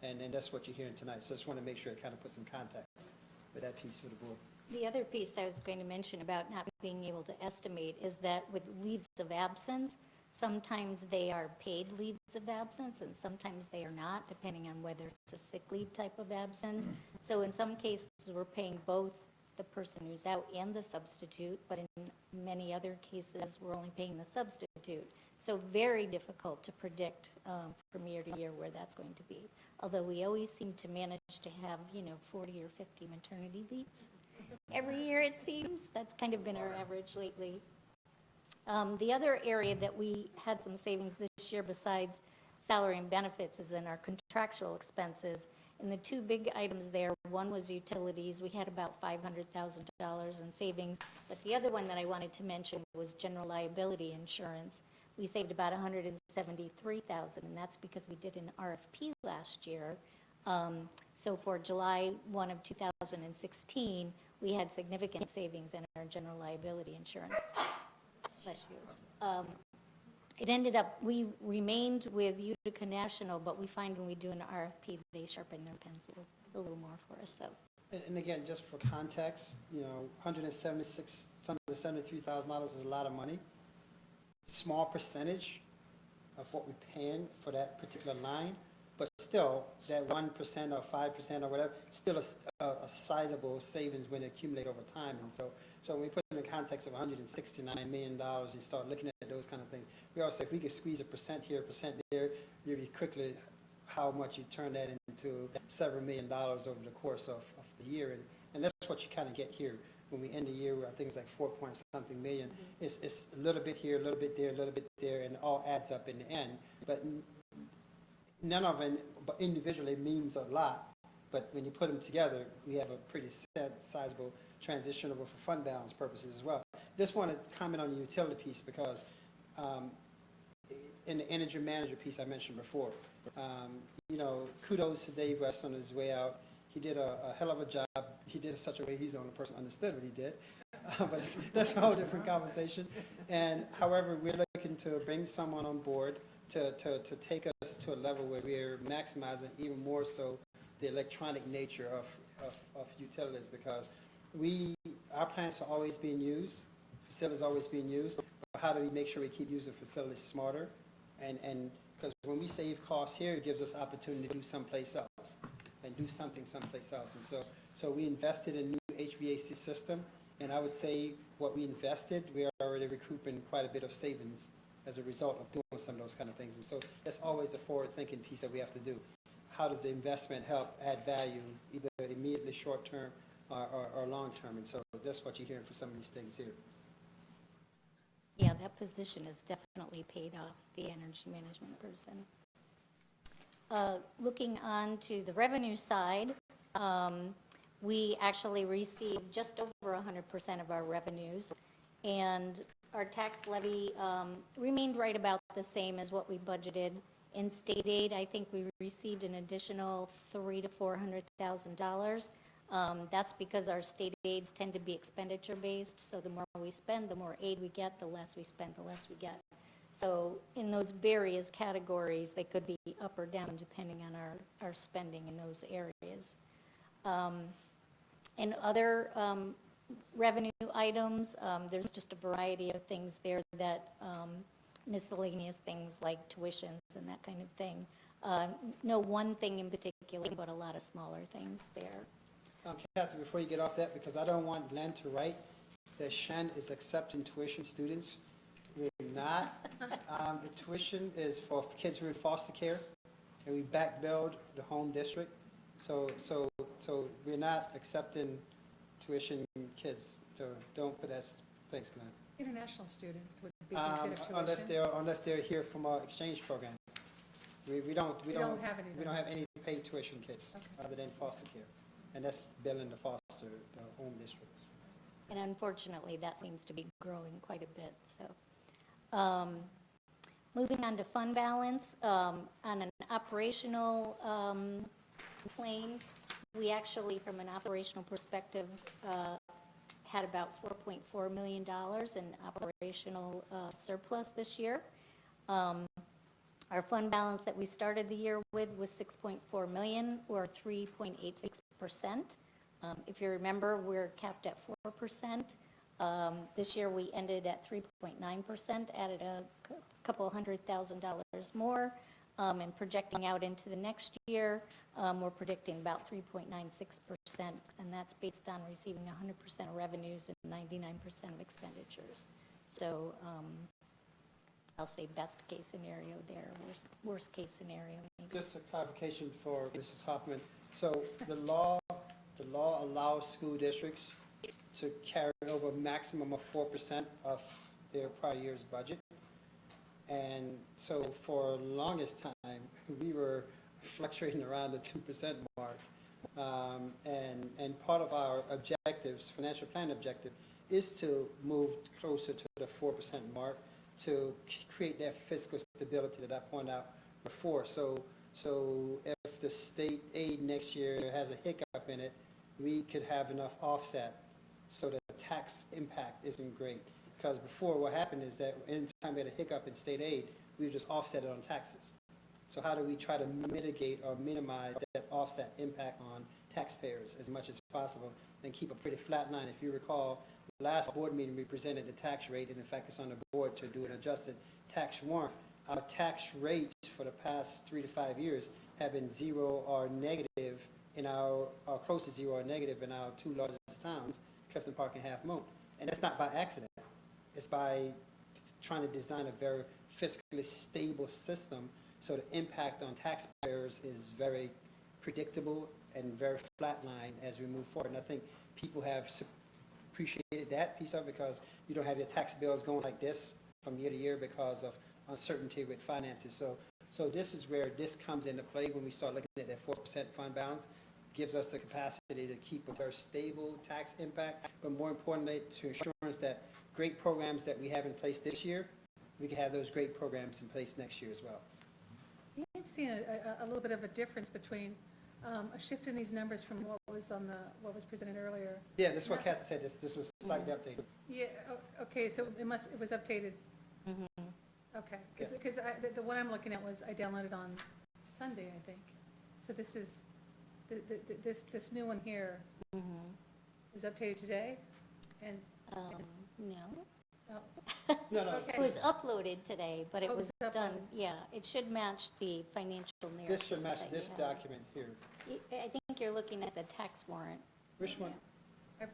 And that's what you're hearing tonight. So I just want to make sure I kind of put some context with that piece for the board. The other piece I was going to mention about not being able to estimate is that with leaves of absence, sometimes they are paid leaves of absence and sometimes they are not, depending on whether it's a sick leave type of absence. So in some cases, we're paying both the person who's out and the substitute, but in many other cases, we're only paying the substitute. So very difficult to predict from year to year where that's going to be. Although we always seem to manage to have, 40 or 50 maternity leaves. Every year, it seems. That's kind of been our average lately. The other area that we had some savings this year besides salary and benefits is in our contractual expenses. And the two big items there, one was utilities. We had about $500,000 in savings. But the other one that I wanted to mention was general liability insurance. We saved about $173,000, and that's because we did an RFP last year. So for July 1 of 2016, we had significant savings in our general liability insurance. Bless you. It ended up, we remained with Utica National, but we find when we do an RFP, they sharpen their pencil a little more for us. So. And again, just for context, $173,000 is a lot of money. Small percentage of what we're paying for that particular line, but still, that 1% or 5% or whatever, still a sizable savings when it accumulate over time. And so when we put it in the context of $169 million, you start looking at those kind of things. We always say if we could squeeze 1% here, 1% there, you'd be quickly how much you turn that into several $1 million over the course of the year. And that's what you kind of get here. When we end the year, I think it's like 4-point-something million. It's a little bit here, a little bit there, a little bit there, and it all adds up in the end. But none of it individually means a lot. But when you put them together, we have a pretty sizable transition over for fund balance purposes as well. Just want to comment on the utility piece because in the energy manager piece I mentioned before, kudos to Dave West on his way out. He did a hell of a job. He did it such a way he's the only person who understood what he did. But that's a whole different conversation. And however, we're looking to bring someone on board to take us to a level where we're maximizing even more so the electronic nature of utilities because our plants are always being used, facilities are always being used, but how do we make sure we keep using facilities smarter? And because when we save costs here, it gives us opportunity to do someplace else and do something someplace else. And so we invested in a new HVAC system, and I would say what we invested, we are already recouping quite a bit of savings as a result of doing some of those kind of things. And so that's always the forward-thinking piece that we have to do. How does the investment help add value, either immediately short-term or long-term? And so that's what you're hearing for some of these things here. Yeah, that position has definitely paid off, the energy management person. Looking on to the revenue side, we actually received just over 100% of our revenues. And our tax levy remained right about the same as what we budgeted. In state aid, I think we received an additional $300,000 to $400,000. That's because our state aids tend to be expenditure-based, so the more we spend, the more aid we get, the less we spend, the less we get. So in those various categories, they could be up or down depending on our spending in those areas. And other revenue items, there's just a variety of things there that miscellaneous things like tuitions and that kind of thing. No one thing in particular, but a lot of smaller things there. Kathy, before you get off that, because I don't want Len to write that Shen is accepting tuition students. We're not. The tuition is for kids who are in foster care, and we back billed the home district. So we're not accepting tuition kids. So don't put that. Thanks, Glenn. International students would be considered tuition. Unless they're here from our exchange program. We don't have any. We don't have any paid tuition kids Okay. other than foster care, and that's billing the home districts. And unfortunately, that seems to be growing quite a bit, so. Moving on to fund balance, on an operational plane, we actually, from an operational perspective, had about $4.4 million in operational surplus this year. Our fund balance that we started the year with was $6.4 million, or 3.86%. If you remember, we're capped at 4%. This year we ended at 3.9%, added a couple $100,000 more, and projecting out into the next year, we're predicting about 3.96%, and that's based on receiving 100% of revenues and 99% of expenditures. So I'll say best case scenario there, worst case scenario maybe. Just a clarification for Mrs. Hoffman. So the law allows school districts to carry over a maximum of 4% of their prior year's budget. And so for the longest time, we were fluctuating around the 2% mark. And part of our objectives, financial plan objective, is to move closer to the 4% mark to create that fiscal stability that I pointed out before. So if the state aid next year has a hiccup in it, we could have enough offset so the tax impact isn't great. Because before, what happened is that anytime we had a hiccup in state aid, we would just offset it on taxes. So how do we try to mitigate or minimize that offset impact on taxpayers as much as possible and keep a pretty flat line? If you recall, last board meeting we presented the tax rate, and in fact it's on the board to do an adjusted tax warrant. Our tax rates for the past 3 to 5 years have been zero or negative in or close to zero or negative in our two largest towns, Clifton Park and Half Moon. And that's not by accident. It's by trying to design a very fiscally stable system so the impact on taxpayers is very predictable and very flatline as we move forward. And I think people have appreciated that piece of it because you don't have your tax bills going like this from year to year because of uncertainty with finances. So this is where this comes into play when we start looking at that 4% fund balance. Gives us the capacity to keep a very stable tax impact, but more importantly, to ensure that great programs that we have in place this year, we can have those great programs in place next year as well. You've seen a little bit of a difference between a shift in these numbers from what was presented earlier. Yeah, that's what Kathy said. This was slightly updated. Yeah. Okay. So it was updated. Mm-hmm. Okay. Because the one I'm looking at was I downloaded on Sunday, I think. So this is this new one here is updated today, and No. oh, No. Okay. It was uploaded today, but it Oh, was it's done, uploaded. yeah, it should match the financial narrative. This should match this document here. I think you're looking at the tax warrant. Which one?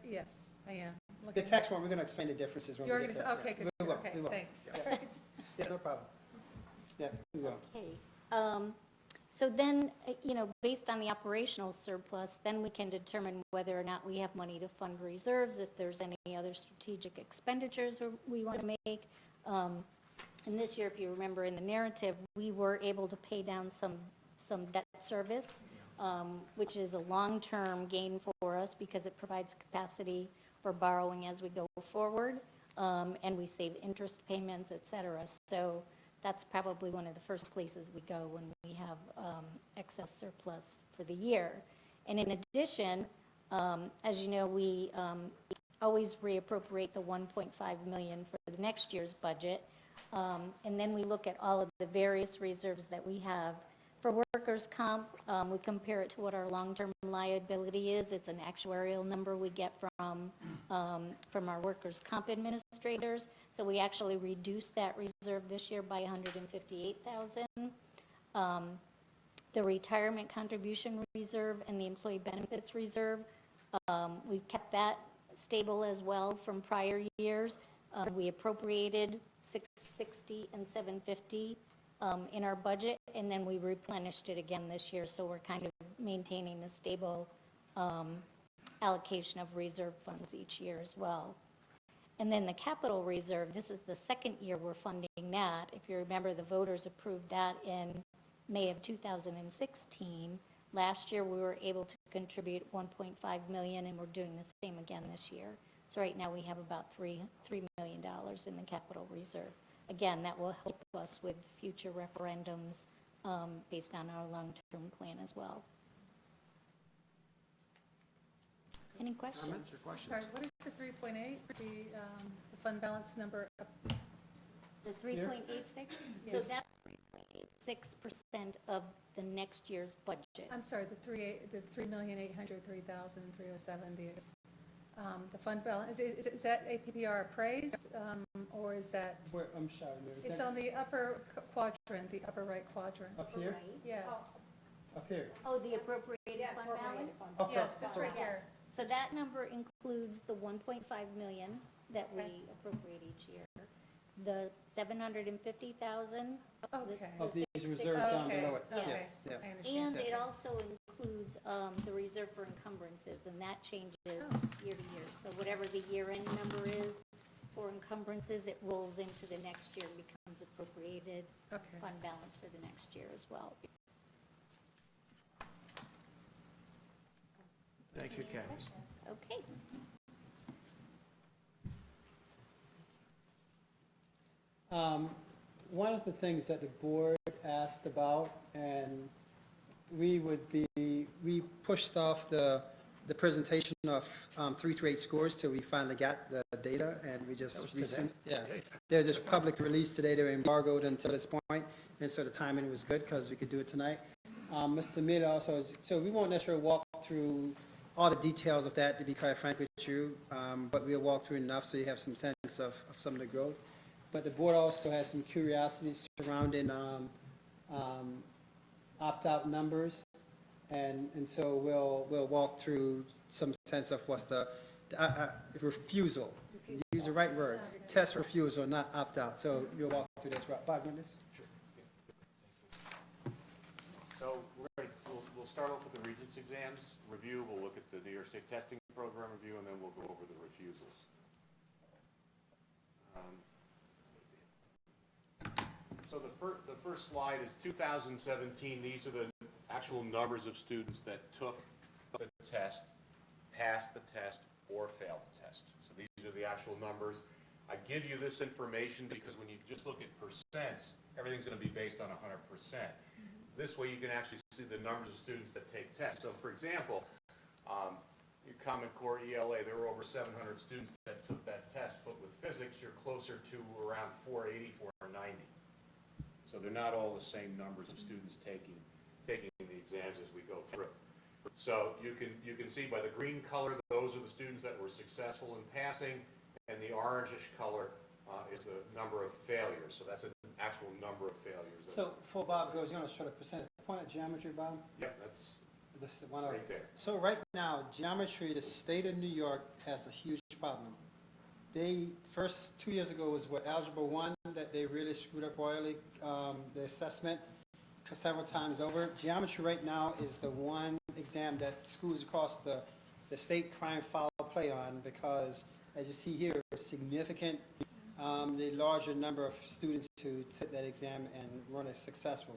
yes, I am. The Looking tax one, we're going to explain the differences when You're we get to gonna that. say, okay, good. We will, Okay, we will. thanks. Yeah. All right. Yeah, no problem. Yeah, we will. Okay. So then, based on the operational surplus, then we can determine whether or not we have money to fund reserves, if there's any other strategic expenditures we want to make. And this year, if you remember in the narrative, we were able to pay down some debt service, which is a long-term gain for us because it provides capacity for borrowing as we go forward. and we save interest payments, et cetera. So that's probably one of the first places we go when we have excess surplus for the year. And in addition, as you know, we always reappropriate the 1.5 million for the next year's budget. And then we look at all of the various reserves that we have. For workers' comp, we compare it to what our long-term liability is. It's an actuarial number we get from our workers' comp administrators. So we actually reduced that reserve this year by 158,000. The retirement contribution reserve and the employee benefits reserve, we've kept that stable as well from prior years. We appropriated 660 and 750 in our budget, and then we replenished it again this year, so we're kind of maintaining a stable allocation of reserve funds each year as well. And then the capital reserve, this is the second year we're funding that. If you remember, the voters approved that in May of 2016. Last year, we were able to contribute 1.5 million, and we're doing the same again this year. So right now, we have about $3 million in the capital reserve. Again, that will help us with future referendums based on our long-term plan as well. Any questions? Comments or questions? Sorry, what is the 3.8, the fund balance number? The 3.86? So Yes. that's 3.86% of the next year's budget. I'm sorry, the 3,803,307, the fund balance, is that APPR appraised, or is that, I'm sorry, Mary. it's on the upper quadrant, the upper right quadrant? Up here? Right. Yes, Up here? Oh, the appropriated fund balance? Up yes, up- just sorry. right here. So that number includes the 1.5 million that we Okay. appropriate each year, the 750,000. Okay. Of these 660. reserves down Okay, below it. okay, Yes, yeah. I understand. And it also includes the reserve for encumbrances, and that changes year to year. So whatever the year-end number is for encumbrances, it rolls into the next year, becomes appropriated Okay. fund balance for the next year as well. Thank you, Ken. Okay. One of the things that the board asked about, and we pushed off the presentation of 3 through 8 scores till we finally got the data, and we just That was today? recent, yeah. They're just public release today, they were embargoed until this point, and so the timing was good because we could do it tonight. Mr. Mid also, so we won't necessarily walk through all the details of that, to be quite frank with you, but we'll walk through enough so you have some sense of some of the growth. But the board also has some curiosities surrounding opt-out numbers, and so we'll walk through some sense of what's the refusal. Use the right word. Test refusal, not opt-out. So you'll walk through this. Bob, you want this? So we'll start off with the Regents exams review. We'll look at the New York State testing program review, and then we'll go over the refusals. So the first slide is 2017. These are the actual numbers of students that took the test, passed the test, or failed the test. So these are the actual numbers. I give you this information because when you just look at percents, everything's going to be based on 100%. This way you can actually see the numbers of students that take tests. So for example, your Common Core ELA, there were over 700 students that took that test, but with physics, you're closer to around 480, 490. So they're not all the same numbers of students taking the exams as we go through. So you can see by the green color, those are the students that were successful in passing, and the orangish color is the number of failures. So that's an actual number of failures. So before Bob goes, you want to show the percentage point of geometry, Bob? Yep, that's This is one of right there. So right now, geometry, the state of New York has a huge problem. They, first 2 years ago was what, Algebra 1, that they really screwed up royally, the assessment several times over. Geometry right now is the one exam that schools across the state cry and foul play on because, as you see here, significant, the larger number of students who took that exam and weren't as successful.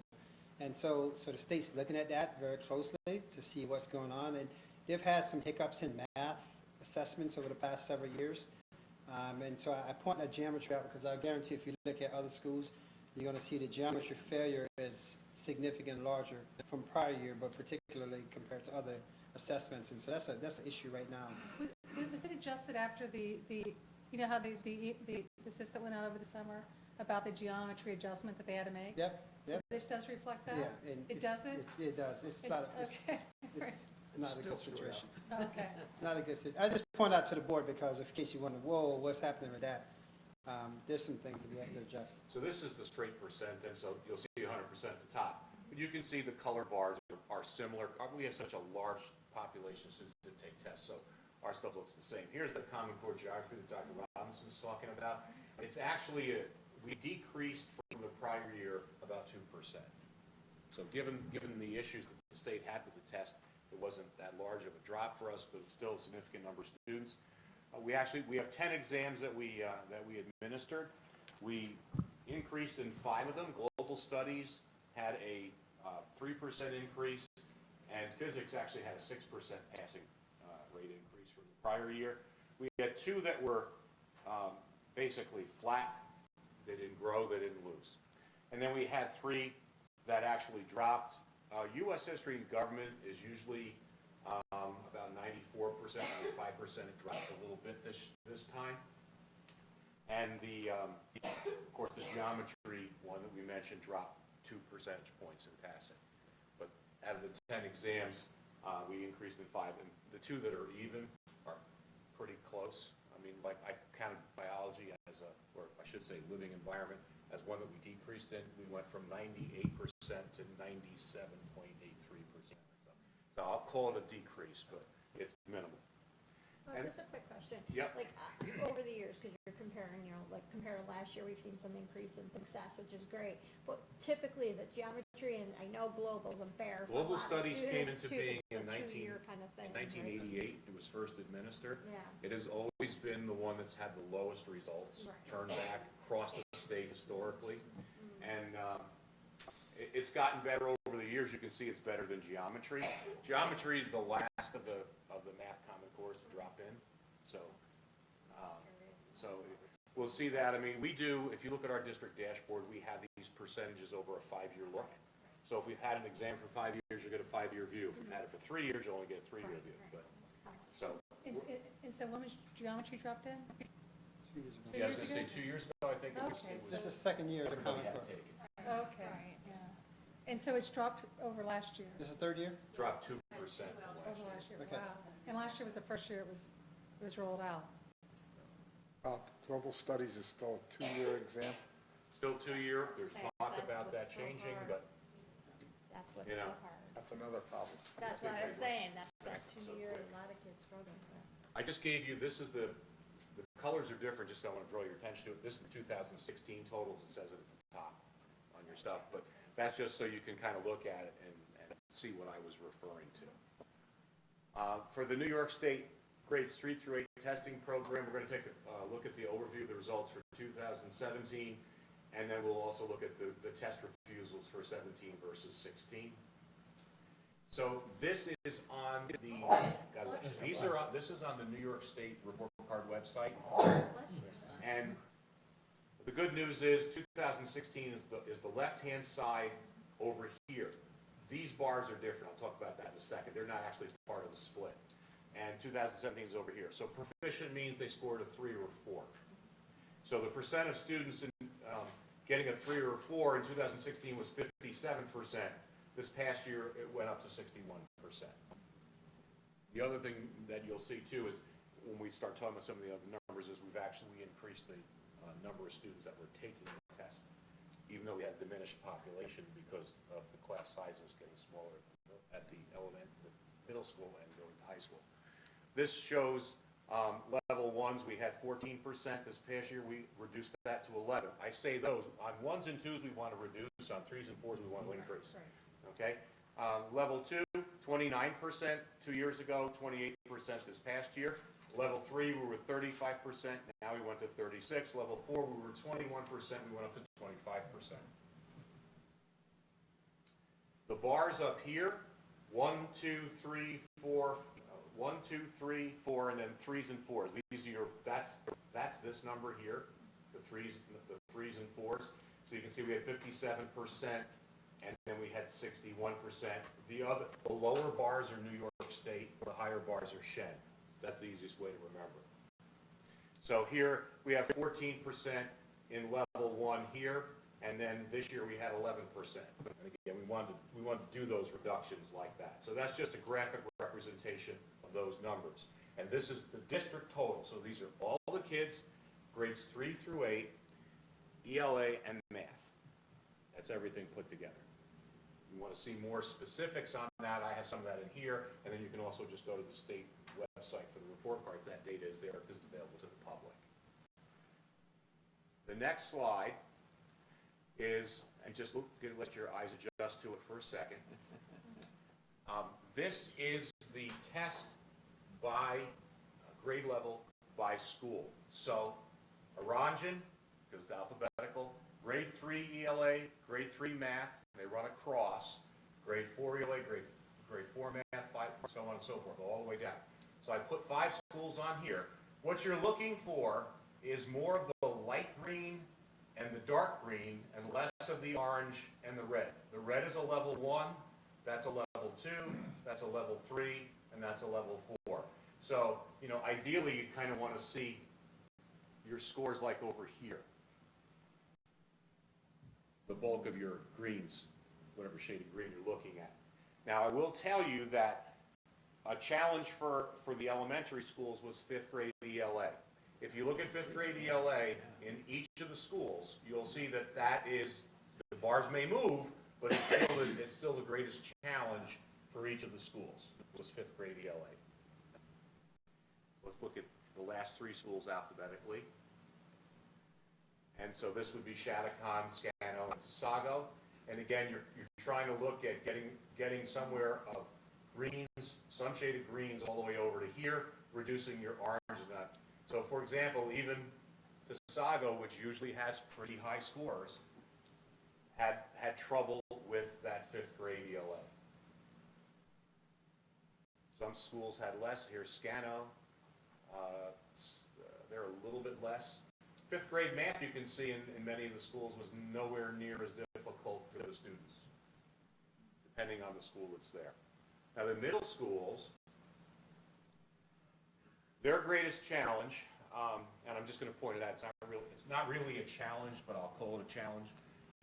And so the state's looking at that very closely to see what's going on. And they've had some hiccups in math assessments over the past several years. And so I point that geometry out because I guarantee if you look at other schools, you're going to see the geometry failure is significantly larger from prior year, but particularly compared to other assessments. And so that's an issue right now. Was it adjusted after you know how the assistant went out over the summer about the geometry adjustment that they had to make? Yep, So yep. this does reflect that? Yeah. And It doesn't? It does. It's not, Okay. it's not a good situation. Okay. Not a good situation. I just point out to the board because in case you wonder, whoa, what's happening with that? There's some things that we have to adjust. So this is the straight percent, and so you'll see 100% at the top. But you can see the color bars are similar. We have such a large population of students that take tests, so our stuff looks the same. Here's the Common Core geography that Dr. Robinson's talking about. It's actually, we decreased from the prior year about 2%. So given the issues that the state had with the test, it wasn't that large of a drop for us, but it's still a significant number of students. We have 10 exams that we administered. We increased in 5 of them. Global Studies had a 3% increase, and Physics actually had a 6% passing rate increase from the prior year. We had 2 that were basically flat. They didn't grow, they didn't lose. And then we had 3 that actually dropped. U.S. History and Government is usually about 94%, 95%. It dropped a little bit this time. And of course, the geometry one that we mentioned dropped 2 percentage points in passing. But out of the 10 exams, we increased in 5. And the 2 that are even are pretty close. I mean, like I counted biology as or I should say living environment, as one that we decreased in. We went from 98% to 97.83%. So I'll call it a decrease, but it's minimal. And- Just a quick question. Yep. Like, over the years, because you're comparing, compare last year, we've seen some increase in success, which is great. But typically, the geometry, and I know global's unfair for a Global lot of Studies came students, into too. being It's in a two-year kind of thing, right? 1988. It was first administered. Yeah. It has always been the one that's had the lowest results, Right. turned back across the state historically. And it's gotten better over the years. You can see it's better than geometry. Geometry is the last of the math Common Cores to drop in. So we'll see that. I mean, we do, if you look at our district dashboard, we have these percentages over a 5-year look. So if we've had an exam for 5 years, you get a 5-year view. If we've had it for 3 years, you only get a 3-year view. But so. And so when was geometry dropped in? 2 years ago. Yeah, I was going to say 2 years ago, I think it was. Okay, This is the second year of the Everybody Common had Core. taken. Okay, yeah. And so it's dropped over last year? This is third year? Dropped 2% from Over last year, Okay. wow. And last year was the first year it was rolled out. Global Studies is still a 2-year exam. Still 2-year. There's Thanks, talk that's about that what's so changing, hard. but That's what's You so know. hard. That's another problem. That's what I was saying, that Right. 2-year, a lot of kids struggle with that. I just gave you, this is the colors are different, just so I want to draw your attention to it. This is the 2016 totals. It says it at the top on your stuff, but that's just so you can kind of look at it and see what I was referring to. For the New York State grades 3 through 8 testing program, we're going to take a look at the overview of the results for 2017, and then we'll also look at the test refusals for 17 versus 16. So this is on the, this is on the New York State report card website. And the good news is 2016 is the left-hand side over here. These bars are different. I'll talk about that in a second. They're not actually part of the split. And 2017 is over here. So proficient means they scored a 3 or a 4. So the percent of students getting a 3 or a 4 in 2016 was 57%. This past year, it went up to 61%. The other thing that you'll see too is when we start talking about some of the other numbers is we've actually increased the number of students that were taking the test, even though we had a diminished population because of the class sizes getting smaller at the middle school and going to high school. This shows level 1s, we had 14%. This past year, we reduced that to 11. I say those, on 1s and 2s, we want to reduce. On 3s and 4s, we want to increase. Okay? Level 2, 29% 2 years ago, 28% this past year. Level 3, we were 35%. Now we went to 36. Level 4, we were 21%. We went up to 25%. The bars up here, 1, 2, 3, 4, 1, 2, 3, 4, and then 3s and 4s. that's this number here, the threes and fours. So you can see we had 57%, and then we had 61%. The lower bars are New York State, the higher bars are Shen. That's the easiest way to remember. So here we have 14% in level 1 here, and then this year we had 11%. And again, we wanted to do those reductions like that. So that's just a graphic representation of those numbers. And this is the district total. So these are all the kids, grades 3 through 8, ELA and math. That's everything put together. If you want to see more specifics on that, I have some of that in here, and then you can also just go to the state website for the report cards. That data is there because it's available to the public. The next slide is, and just let your eyes adjust to it for a second. This is the test by grade level by school. So Oranjan, because it's alphabetical, grade 3 ELA, grade 3 math, they run across, grade 4 ELA, grade 4 math, 5, so on and so forth, all the way down. So I put 5 schools on here. What you're looking for is more of the light green and the dark green and less of the orange and the red. The red is a level 1, that's a level 2, that's a level 3, and that's a level 4. So, ideally you kind of want to see your scores like over here. The bulk of your greens, whatever shade of green you're looking at. Now, I will tell you that a challenge for the elementary schools was 5th grade ELA. If you look at 5th grade ELA in each of the schools, you'll see that is, the bars may move, but it's still the greatest challenge for each of the schools, was 5th grade ELA. Let's look at the last 3 schools alphabetically. And so this would be Shattuckon, Scano, and Tusago. And again, you're trying to look at getting somewhere of greens, some shaded greens all the way over to here, reducing your oranges. So for example, even Tusago, which usually has pretty high scores, had trouble with that 5th grade ELA. Some schools had less. Here's Scano. They're a little bit less. 5th grade math, you can see in many of the schools, was nowhere near as difficult for the students, depending on the school that's there. Now the middle schools, their greatest challenge, and I'm just going to point it out, it's not really a challenge, but I'll call it a challenge.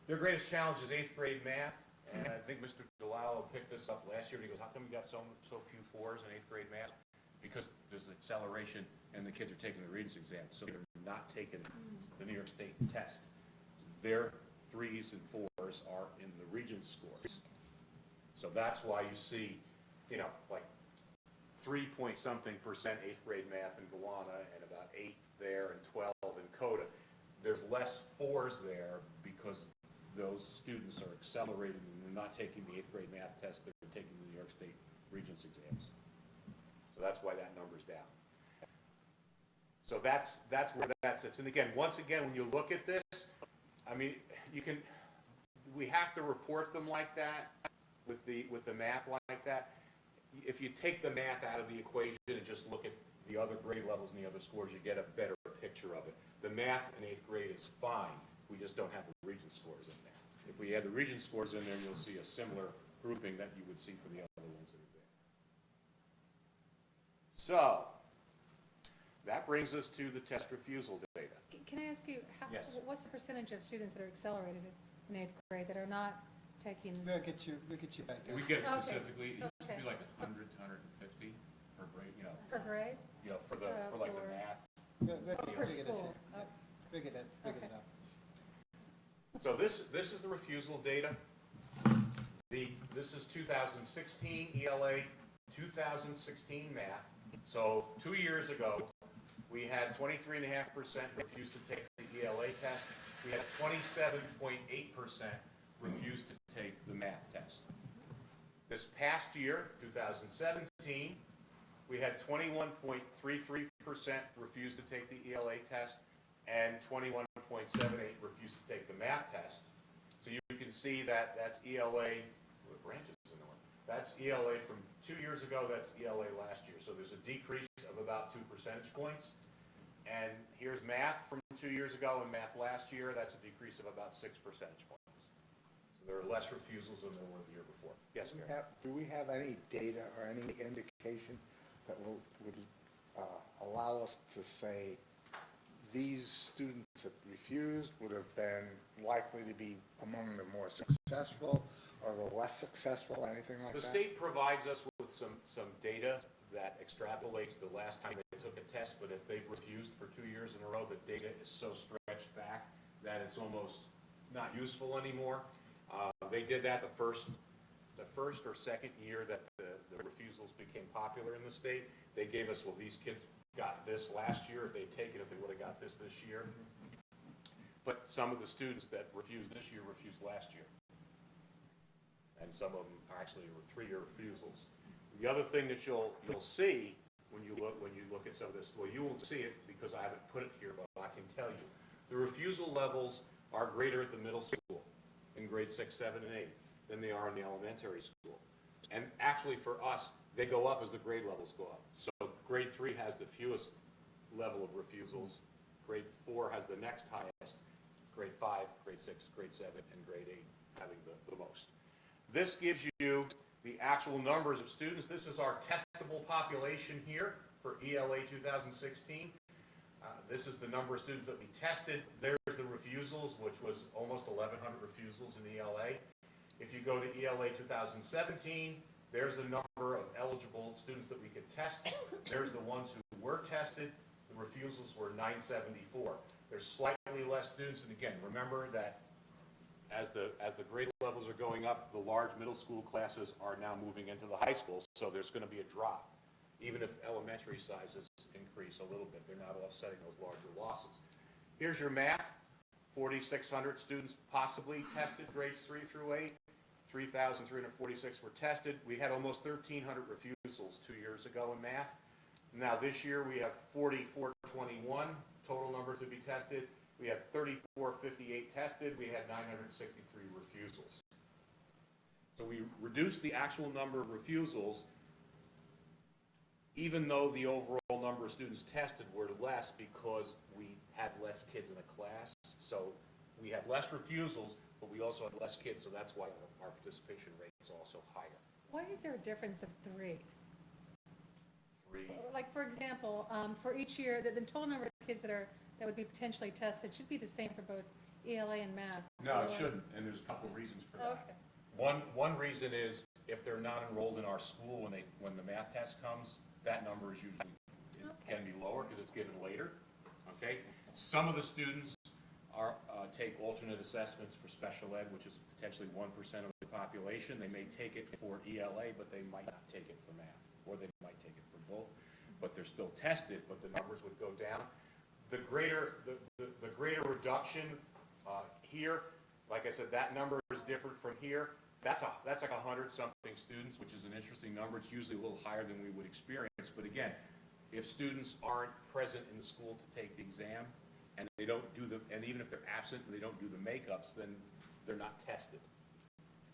Their greatest challenge is 8th grade math, and I think Mr. DeLallo picked this up last year, and he goes, how come you got so few 4s in 8th grade math? Because there's acceleration and the kids are taking the Regents exam, so they're not taking the New York State test. Their 3s and 4s are in the Regents scores. So that's why you see, like 3-point-something% 8th grade math in Gowanna and about 8 there and 12 in Coda. There's less 4s there because those students are accelerating and they're not taking the 8th grade math test, they're taking the New York State Regents exams. So that's why that number's down. So that's where that sits. And again, once again, when you look at this, I mean, we have to report them like that, with the math like that. If you take the math out of the equation and just look at the other grade levels and the other scores, you get a better picture of it. The math in 8th grade is fine. We just don't have the Regents scores in there. If we had the Regents scores in there, you'll see a similar grouping that you would see for the other ones that are there. So, that brings us to the test refusal data. Can I ask you, Yes. what's the percentage of students that are accelerated in 8th grade that are not taking? We'll get you back there. We get Okay. specifically, it used to Okay. be like 100 to 150 per grade, Per grade? for the math. Per school? Figure that out. So this is the refusal data. This is 2016 ELA, 2016 math. So 2 years ago, we had 23.5% refused to take the ELA test. We had 27.8% refused to take the math test. This past year, 2017, we had 21.33% refused to take the ELA test and 21.78% refused to take the math test. So you can see that that's ELA, what branches in the one? That's ELA from 2 years ago, that's ELA last year. So there's a decrease of about 2 percentage points. And here's math from 2 years ago and math last year, that's a decrease of about 6 percentage points. So there are less refusals than there were the year before. Yes, Gary? Do we have any data or any indication that would allow us to say these students that refused would have been likely to be among the more successful or the less successful, anything like The that? state provides us with some data that extrapolates the last time they took a test, but if they've refused for 2 years in a row, the data is so stretched back that it's almost not useful anymore. They did that the first or second year that the refusals became popular in the state. They gave us, well, these kids got this last year, if they'd taken it, they would have got this year. But some of the students that refused this year refused last year. And some of them actually were 3-year refusals. The other thing that you'll see when you look at some of this, well, you won't see it because I haven't put it here, but I can tell you, the refusal levels are greater at the middle school in grade 6, 7, and 8 than they are in the elementary school. And actually for us, they go up as the grade levels go up. So grade 3 has the fewest level of refusals. Grade 4 has the next highest. Grade 5, grade 6, grade 7, and grade 8 having the most. This gives you the actual numbers of students. This is our testable population here for ELA 2016. This is the number of students that we tested. There's the refusals, which was almost 1,100 refusals in ELA. If you go to ELA 2017, there's the number of eligible students that we could test. There's the ones who were tested. The refusals were 974. There's slightly less students, and again, remember that as the grade levels are going up, the large middle school classes are now moving into the high schools, so there's going to be a drop. Even if elementary sizes increase a little bit, they're not offsetting those larger losses. Here's your math. 4,600 students possibly tested, grades 3 through 8. 3,346 were tested. We had almost 1,300 refusals 2 years ago in math. Now this year we have 4,421 total number to be tested. We had 3,458 tested. We had 963 refusals. So we reduced the actual number of refusals, even though the overall number of students tested were less because we had less kids in the class. So we had less refusals, but we also had less kids, so that's why our participation rate is also higher. Why is there a difference of 3? 3. Like, for example, for each year, the total number of kids that would be potentially tested should be the same for both ELA and math. No, it shouldn't, and there's a couple of reasons for that. Okay. One reason is if they're not enrolled in our school when the math test comes, that number is usually, it can be lower because it's given later, okay? Some of the students take alternate assessments for special ed, which is potentially 1% of the population. They may take it for ELA, but they might not take it for math, or they might take it for both. But they're still tested, but the numbers would go down. The greater reduction here, like I said, that number is different from here. That's like 100-something students, which is an interesting number. It's usually a little higher than we would experience. But again, if students aren't present in the school to take the exam, and they don't do and even if they're absent and they don't do the makeups, then they're not tested.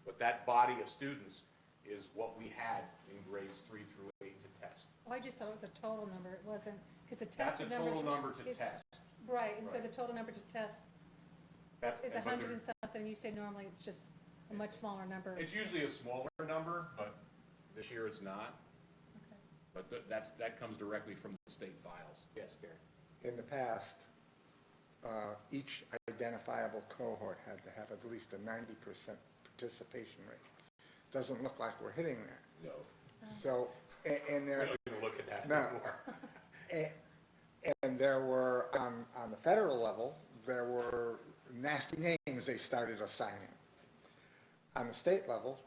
But that body of students is what we had in grades 3 through 8 to test. Oh, I just thought it was a total number. It wasn't, because the That's a tested numbers. total number to test. Right, and so Right. the total number to test is But 100 and something. You say normally it's just a much smaller number. it's usually a smaller number, but this year it's not. Okay. But that comes directly from the state files. Yes, Gary? In the past, each identifiable cohort had to have at least a 90% participation rate. Doesn't look like we're hitting that. No. So, and We there, don't even look at that No. anymore. and there were, on the federal level, there were nasty names they started assigning. On the state level,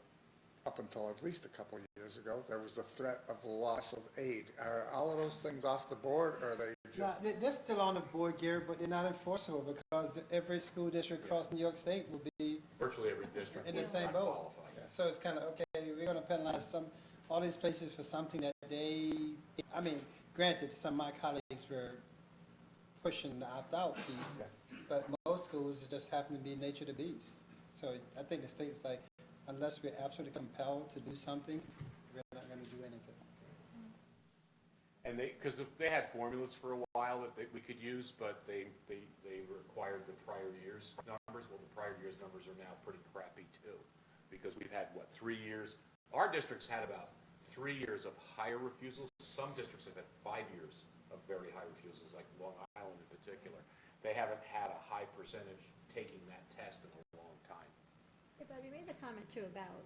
up until at least a couple of years ago, there was the threat of loss of aid. Are all of those things off the board, or are they No, just? they're still on the board, Gary, but they're not enforceable because every school district across New York State will be Virtually every district. in the will same not boat. qualify. So it's kind of, okay, we're going to penalize all these places for something that granted, some of my colleagues were pushing the opt-out piece, but most schools it just happen to be nature of the beast. So I think the state was like, unless we're absolutely compelled to do something, we're not going to do anything. And because they had formulas for a while that we could use, but they required the prior year's numbers. Well, the prior year's numbers are now pretty crappy too, because we've had, 3 years? Our district's had about 3 years of higher refusals. Some districts have had 5 years of very high refusals, like Long Island in particular. They haven't had a high percentage taking that test in a long time. Hey, Bob, you made the comment too about,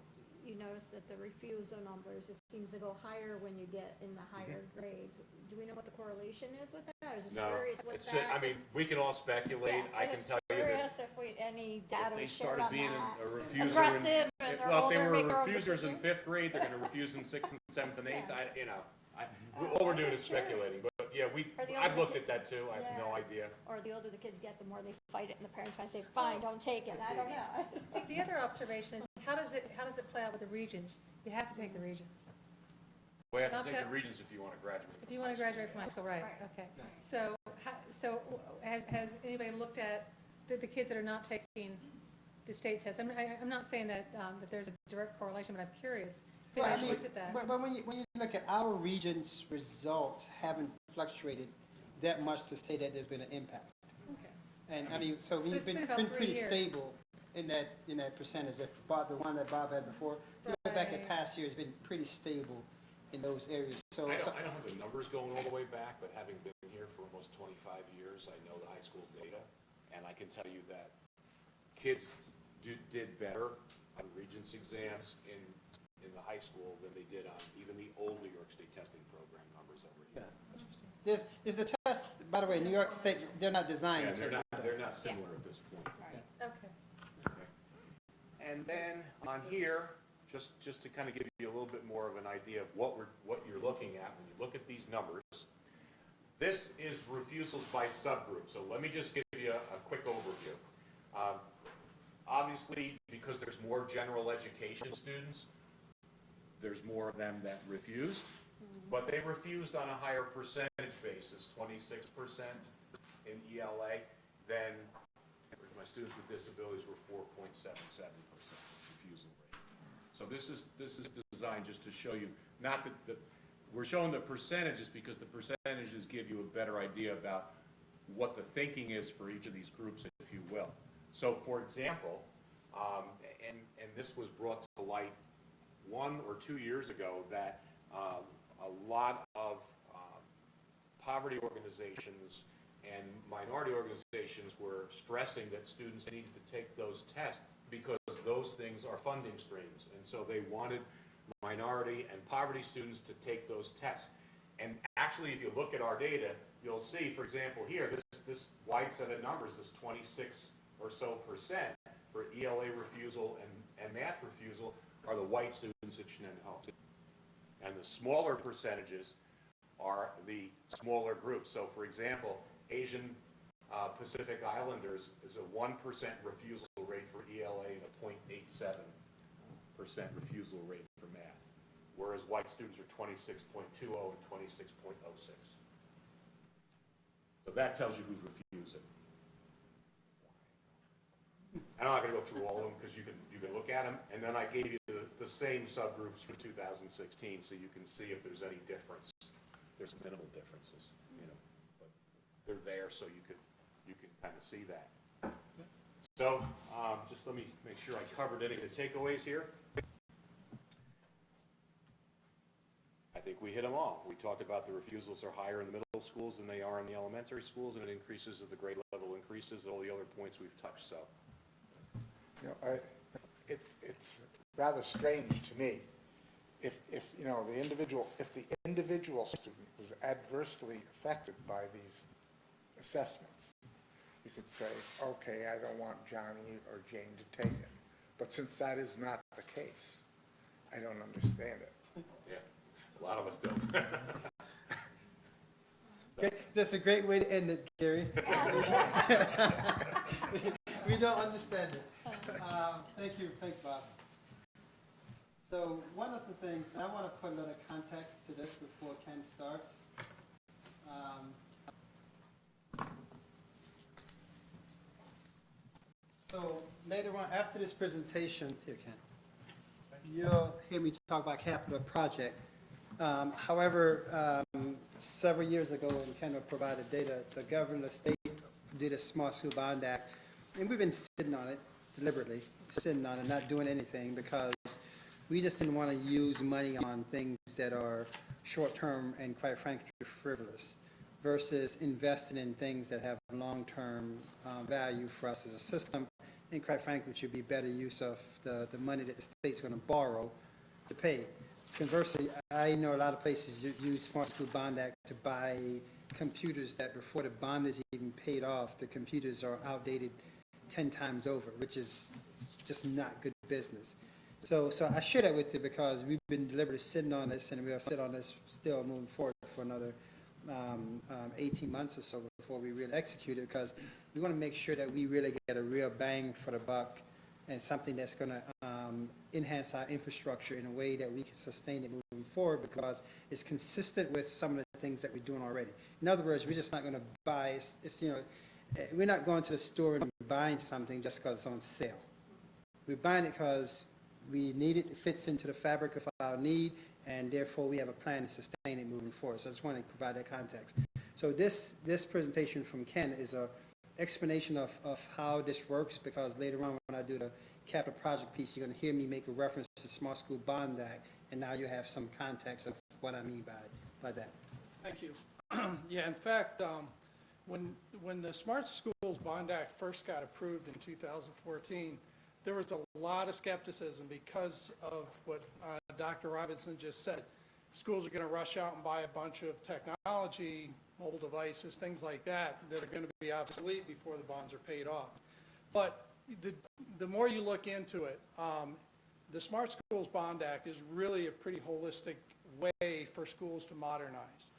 you notice that the refusal numbers, it seems to go higher when you get in the higher grades. Do we know what the correlation is with that? I was just No, curious what it's, that. I mean, we can all speculate. I can tell you that Curious if we, any data if they was shared started on being that. a refuser Aggressive in, and they're well, if they older, were make their own refusers in decisions. 5th grade, they're gonna refuse in 6th and 7th and 8th. Yeah. All we're doing is just curious. speculating, but yeah, Or the I've older looked kid- at that too. I have no Yeah. idea. Or the older the kids get, the more they fight it, and the parents might say, fine, don't take it. I don't know. The other observation is, how does it play out with the regions? You have to take the regions. We have to Not take to- the regions if you wanna graduate. If you want to graduate from high school, right, Right. okay. So, has anybody looked at the kids that are not taking the state test? I'm not saying that there's a direct correlation, but I'm curious. If Well, I anybody's mean, looked at that. but when you look at our region's results, haven't fluctuated that much to say that there's been an impact. Okay. And I mean, so But we've it's been been about 3 pretty years. stable in that percentage. If Bob, the one that Bob had before, if you look back at Right. past years, it's been pretty stable in those areas. So, I don't have the numbers going all the way back, but having been here for almost 25 years, I know the high school data, and I can tell you that kids did better on Regents exams in the high school than they did on even the old New York State testing program numbers over here. yeah. Is the test, by the way, New York State, they're not designed Yeah, to. they're not similar at this point. Okay. Okay. And then on here, just to kind of give you a little bit more of an idea of what you're looking at when you look at these numbers. This is refusals by subgroup, so let me just give you a quick overview. Obviously, because there's more general education students, there's more of them that refused, but they refused on a higher percentage basis, 26% in ELA, than my students with disabilities were 4.77% refusal rate. So this is designed just to show you, not that we're showing the percentages because the percentages give you a better idea about what the thinking is for each of these groups, if you will. So for example, and this was brought to light 1 or 2 years ago, that a lot of poverty organizations and minority organizations were stressing that students needed to take those tests because those things are funding streams. And so they wanted minority and poverty students to take those tests. And actually, if you look at our data, you'll see, for example, here, this wide set of numbers, this 26 or so percent for ELA refusal and math refusal are the white students at Shenendehowa. And the smaller percentages are the smaller groups. So for example, Asian Pacific Islanders is a 1% refusal rate for ELA and a 0.87% refusal rate for math, whereas white students are 26.20 and 26.06. So that tells you who's refusing. I'm not going to go through all of them because you can look at them, and then I gave you the same subgroups for 2016, so you can see if there's any difference. There's minimal differences, but they're there, so you can kind of see that. So just let me make sure I covered any of the takeaways here. I think we hit them all. We talked about the refusals are higher in the middle schools than they are in the elementary schools, and it increases as the grade level increases, all the other points we've touched, so. It's rather strange to me, if the individual student was adversely affected by these assessments, you could say, okay, I don't want Johnny or Jane to take it. But since that is not the case, I don't understand it. Yeah, a lot of us don't. That's a great way to end it, Gary. We don't understand it. Thank you, Bob. So one of the things, and I want to put a little context to this before Ken starts. So later on, after this presentation, here, Ken, you'll hear me talk about capital project. However, several years ago, in kind of provided data, the governor of the state did a Smart School Bond Act, and we've been sitting on it deliberately, sitting on it, not doing anything, because we just didn't want to use money on things that are short-term and quite frankly frivolous, versus investing in things that have long-term value for us as a system, and quite frankly, which would be better use of the money that the state's going to borrow to pay. Conversely, I know a lot of places use Smart School Bond Act to buy computers that before the bond is even paid off, the computers are outdated 10 times over, which is just not good business. So I share that with you because we've been deliberately sitting on this, and we'll sit on this still moving forward for another 18 months or so before we really execute it, because we want to make sure that we really get a real bang for the buck and something that's going to enhance our infrastructure in a way that we can sustain it moving forward, because it's consistent with some of the things that we're doing already. In other words, we're just not going to buy, we're not going to the store and buying something just because it's on sale. We're buying it because we need it, it fits into the fabric of our need, and therefore we have a plan to sustain it moving forward. So I just want to provide that context. So this presentation from Ken is a explanation of how this works, because later on when I do the capital project piece, you're going to hear me make a reference to Smart School Bond Act, and now you have some context of what I mean by that. Thank you. Yeah, in fact, when the Smart Schools Bond Act first got approved in 2014, there was a lot of skepticism because of what Dr. Robinson just said. Schools are going to rush out and buy a bunch of technology, mobile devices, things like that are going to be obsolete before the bonds are paid off. But the more you look into it, the Smart Schools Bond Act is really a pretty holistic way for schools to modernize.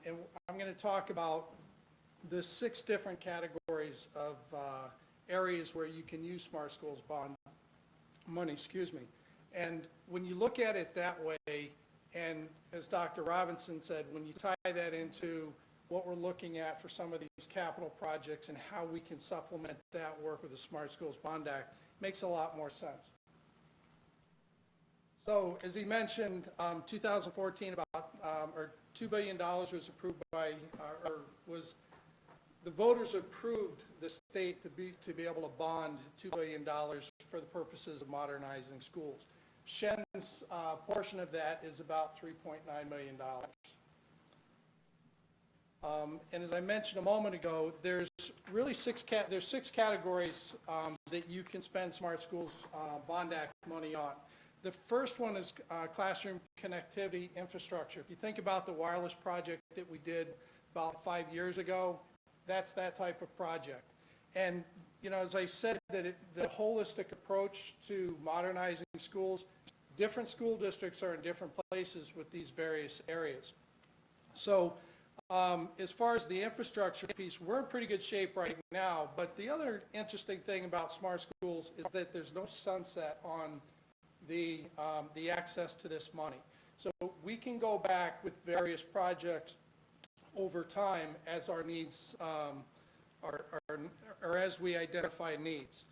And I'm going to talk about the 6 different categories of areas where you can use Smart Schools bond money, And when you look at it that way, and as Dr. Robinson said, when you tie that into what we're looking at for some of these capital projects and how we can supplement that work with the Smart Schools Bond Act, makes a lot more sense. So as he mentioned, 2014 or $2 billion was approved by, the voters approved the state to be able to bond $2 billion for the purposes of modernizing schools. Shen's portion of that is about $3.9 million. And as I mentioned a moment ago, there's really 6 categories that you can spend Smart Schools Bond Act money on. The first one is classroom connectivity infrastructure. If you think about the wireless project that we did about 5 years ago, that's that type of project. And, you know, as I said, the holistic approach to modernizing schools, different school districts are in different places with these various areas. So as far as the infrastructure piece, we're in pretty good shape right now, but the other interesting thing about smart schools is that there's no sunset on the access to this money. So we can go back with various projects over time as our needs or as we identify needs.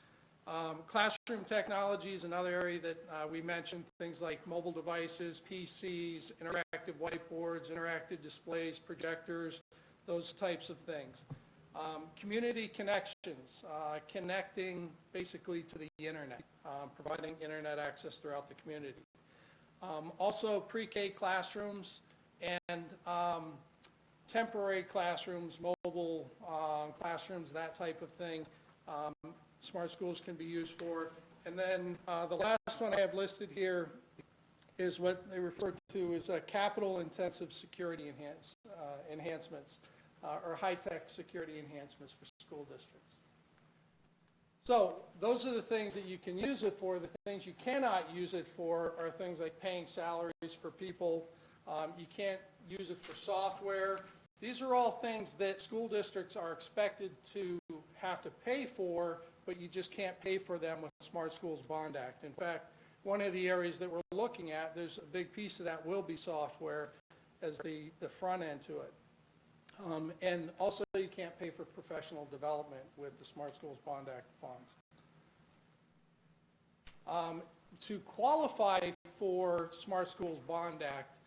Classroom technology is another area that we mentioned, things like mobile devices, PCs, interactive whiteboards, interactive displays, projectors, those types of things. Community connections, connecting basically to the internet, providing internet access throughout the community. Also pre-K classrooms and temporary classrooms, mobile classrooms, that type of thing. Smart schools can be used for. And then the last one I have listed here is what they refer to as capital intensive security enhancements or high-tech security enhancements for school districts. So those are the things that you can use it for. The things you cannot use it for are things like paying salaries for people. You can't use it for software. These are all things that school districts are expected to have to pay for, but you just can't pay for them with the Smart Schools Bond Act. In fact, one of the areas that we're looking at, there's a big piece of that will be software as the front end to it. And also you can't pay for professional development with the Smart Schools Bond Act funds. To qualify for Smart Schools Bond Act,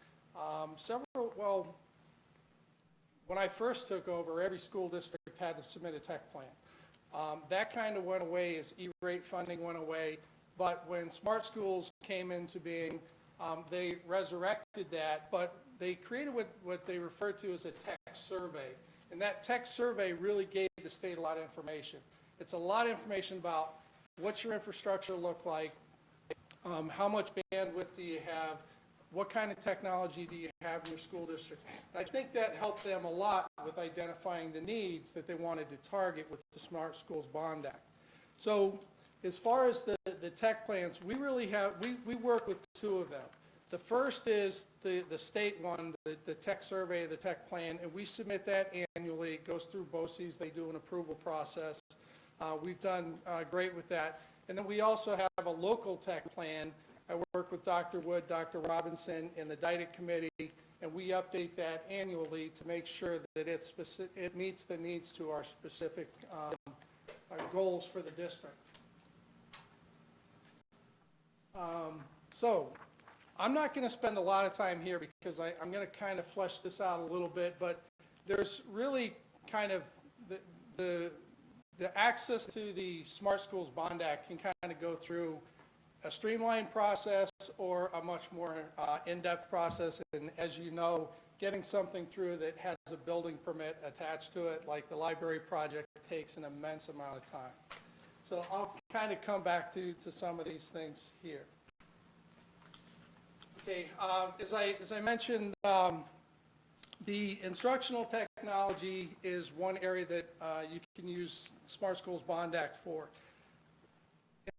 When I first took over, every school district had to submit a tech plan. That kind of went away as E-rate funding went away, but when Smart Schools came into being, they resurrected that, but they created what they refer to as a tech survey. And that tech survey really gave the state a lot of information. It's a lot of information about what's your infrastructure look like, how much bandwidth do you have, what kind of technology do you have in your school district. And I think that helped them a lot with identifying the needs that they wanted to target with the Smart Schools Bond Act. So as far as the tech plans, we really have, we work with two of them. The first is the state one, the tech survey, the tech plan, and we submit that annually. It goes through BOCES. They do an approval process. We've done great with that. And then we also have a local tech plan. I work with Dr. Wood, Dr. Robinson, and the DIDIC committee, and we update that annually to make sure that it meets the needs to our specific goals for the district. So I'm not going to spend a lot of time here because I'm going to kind of flesh this out a little bit, but there's really kind of the access to the Smart Schools Bond Act can kind of go through a streamlined process or a much more in-depth process. And as you know, getting something through that has a building permit attached to it, like the library project, takes an immense amount of time. So I'll kind of come back to some of these things here. Okay, as I mentioned, the instructional technology is one area that you can use Smart Schools Bond Act for.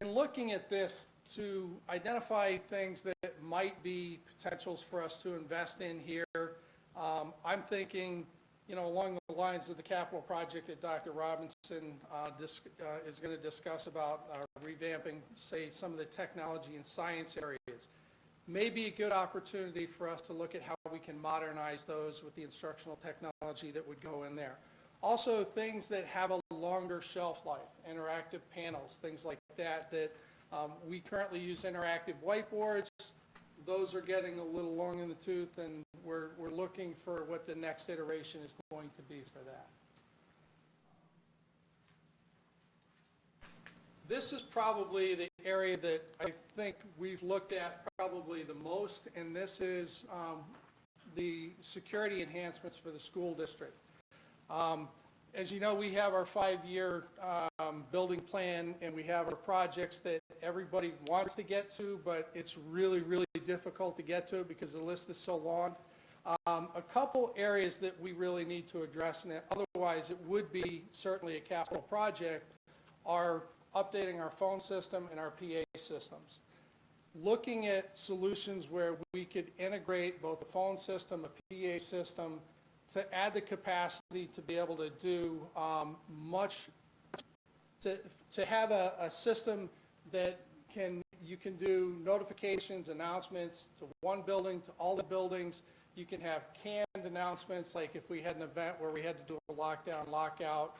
In looking at this to identify things that might be potentials for us to invest in here, I'm thinking, along the lines of the capital project that Dr. Robinson is going to discuss about revamping, say, some of the technology and science areas. May be a good opportunity for us to look at how we can modernize those with the instructional technology that would go in there. Also, things that have a longer shelf life, interactive panels, things like that, we currently use interactive whiteboards. Those are getting a little long in the tooth, and we're looking for what the next iteration is going to be for that. This is probably the area that I think we've looked at probably the most, and this is the security enhancements for the school district. As you know, we have our 5-year building plan, and we have our projects that everybody wants to get to, but it's really, really difficult to get to because the list is so long. A couple areas that we really need to address, and otherwise it would be certainly a capital project, are updating our phone system and our PA systems. Looking at solutions where we could integrate both the phone system, a PA system, to add the capacity to be able to do to have a system that you can do notifications, announcements to one building, to all the buildings. You can have canned announcements, like if we had an event where we had to do a lockdown, lockout,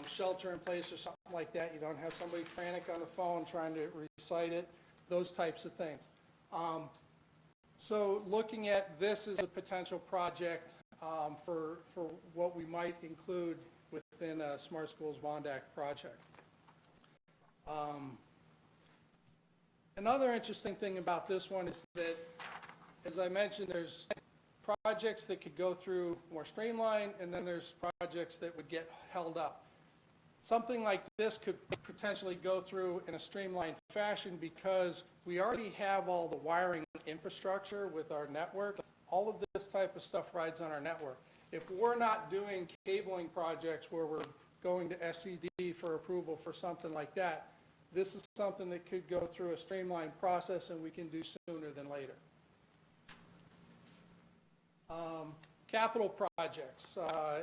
shelter in place or something like that. You don't have somebody frantic on the phone trying to recite it, those types of things. So looking at this as a potential project for what we might include within a Smart Schools Bond Act project. Another interesting thing about this one is that, as I mentioned, there's projects that could go through more streamlined, and then there's projects that would get held up. Something like this could potentially go through in a streamlined fashion because we already have all the wiring infrastructure with our network. All of this type of stuff rides on our network. If we're not doing cabling projects where we're going to SCD for approval for something like that, this is something that could go through a streamlined process and we can do sooner than later. Capital projects.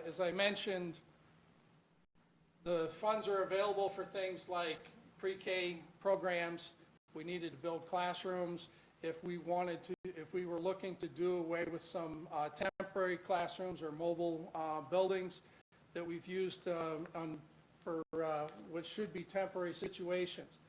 As I mentioned, the funds are available for things like pre-K programs. We needed to build classrooms. If we were looking to do away with some temporary classrooms or mobile buildings that we've used for what should be temporary situations.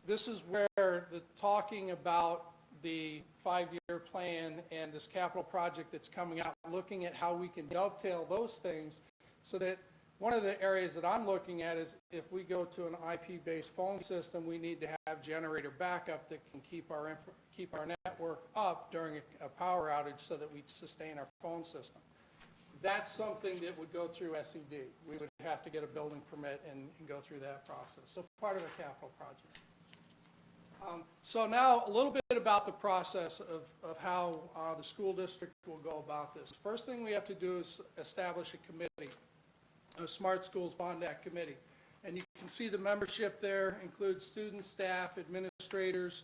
This is where the talking about the 5-year plan and this capital project that's coming out, looking at how we can dovetail those things so that one of the areas that I'm looking at is if we go to an IP-based phone system, we need to have generator backup that can keep our network up during a power outage so that we sustain our phone system. That's something that would go through SED. We would have to get a building permit and go through that process. So part of a capital project. So now a little bit about the process of how the school district will go about this. First thing we have to do is establish a committee, a Smart Schools Bond Act committee. And you can see the membership there includes students, staff, administrators,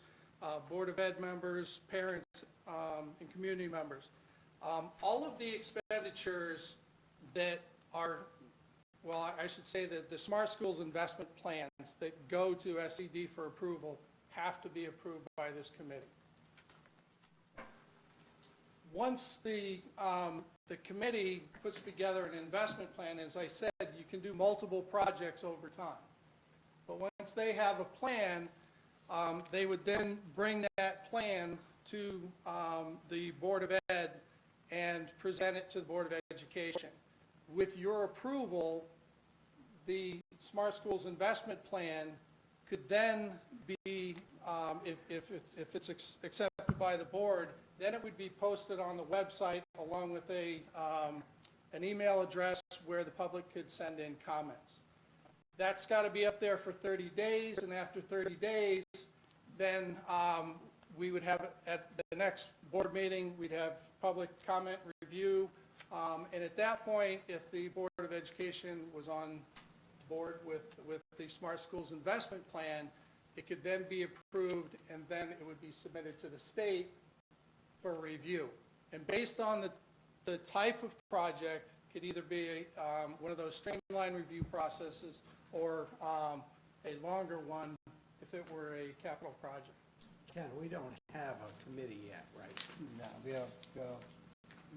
Board of Ed members, parents, and community members. All of the expenditures that are, well, I should say that the Smart Schools investment plans that go to SED for approval have to be approved by this committee. Once the committee puts together an investment plan, as I said, you can do multiple projects over time. But once they have a plan, they would then bring that plan to the Board of Ed and present it to the Board of Education. With your approval, the Smart Schools investment plan could then be, if it's accepted by the board, then it would be posted on the website along with an email address where the public could send in comments. That's got to be up there for 30 days, and after 30 days, then we would have, at the next board meeting, we'd have public comment review, and at that point, if the Board of Education was on board with the Smart Schools investment plan, it could then be approved, and then it would be submitted to the state for review. And based on the type of project, could either be one of those streamlined review processes or a longer one if it were a capital project. Ken, we don't have a committee yet, right? No,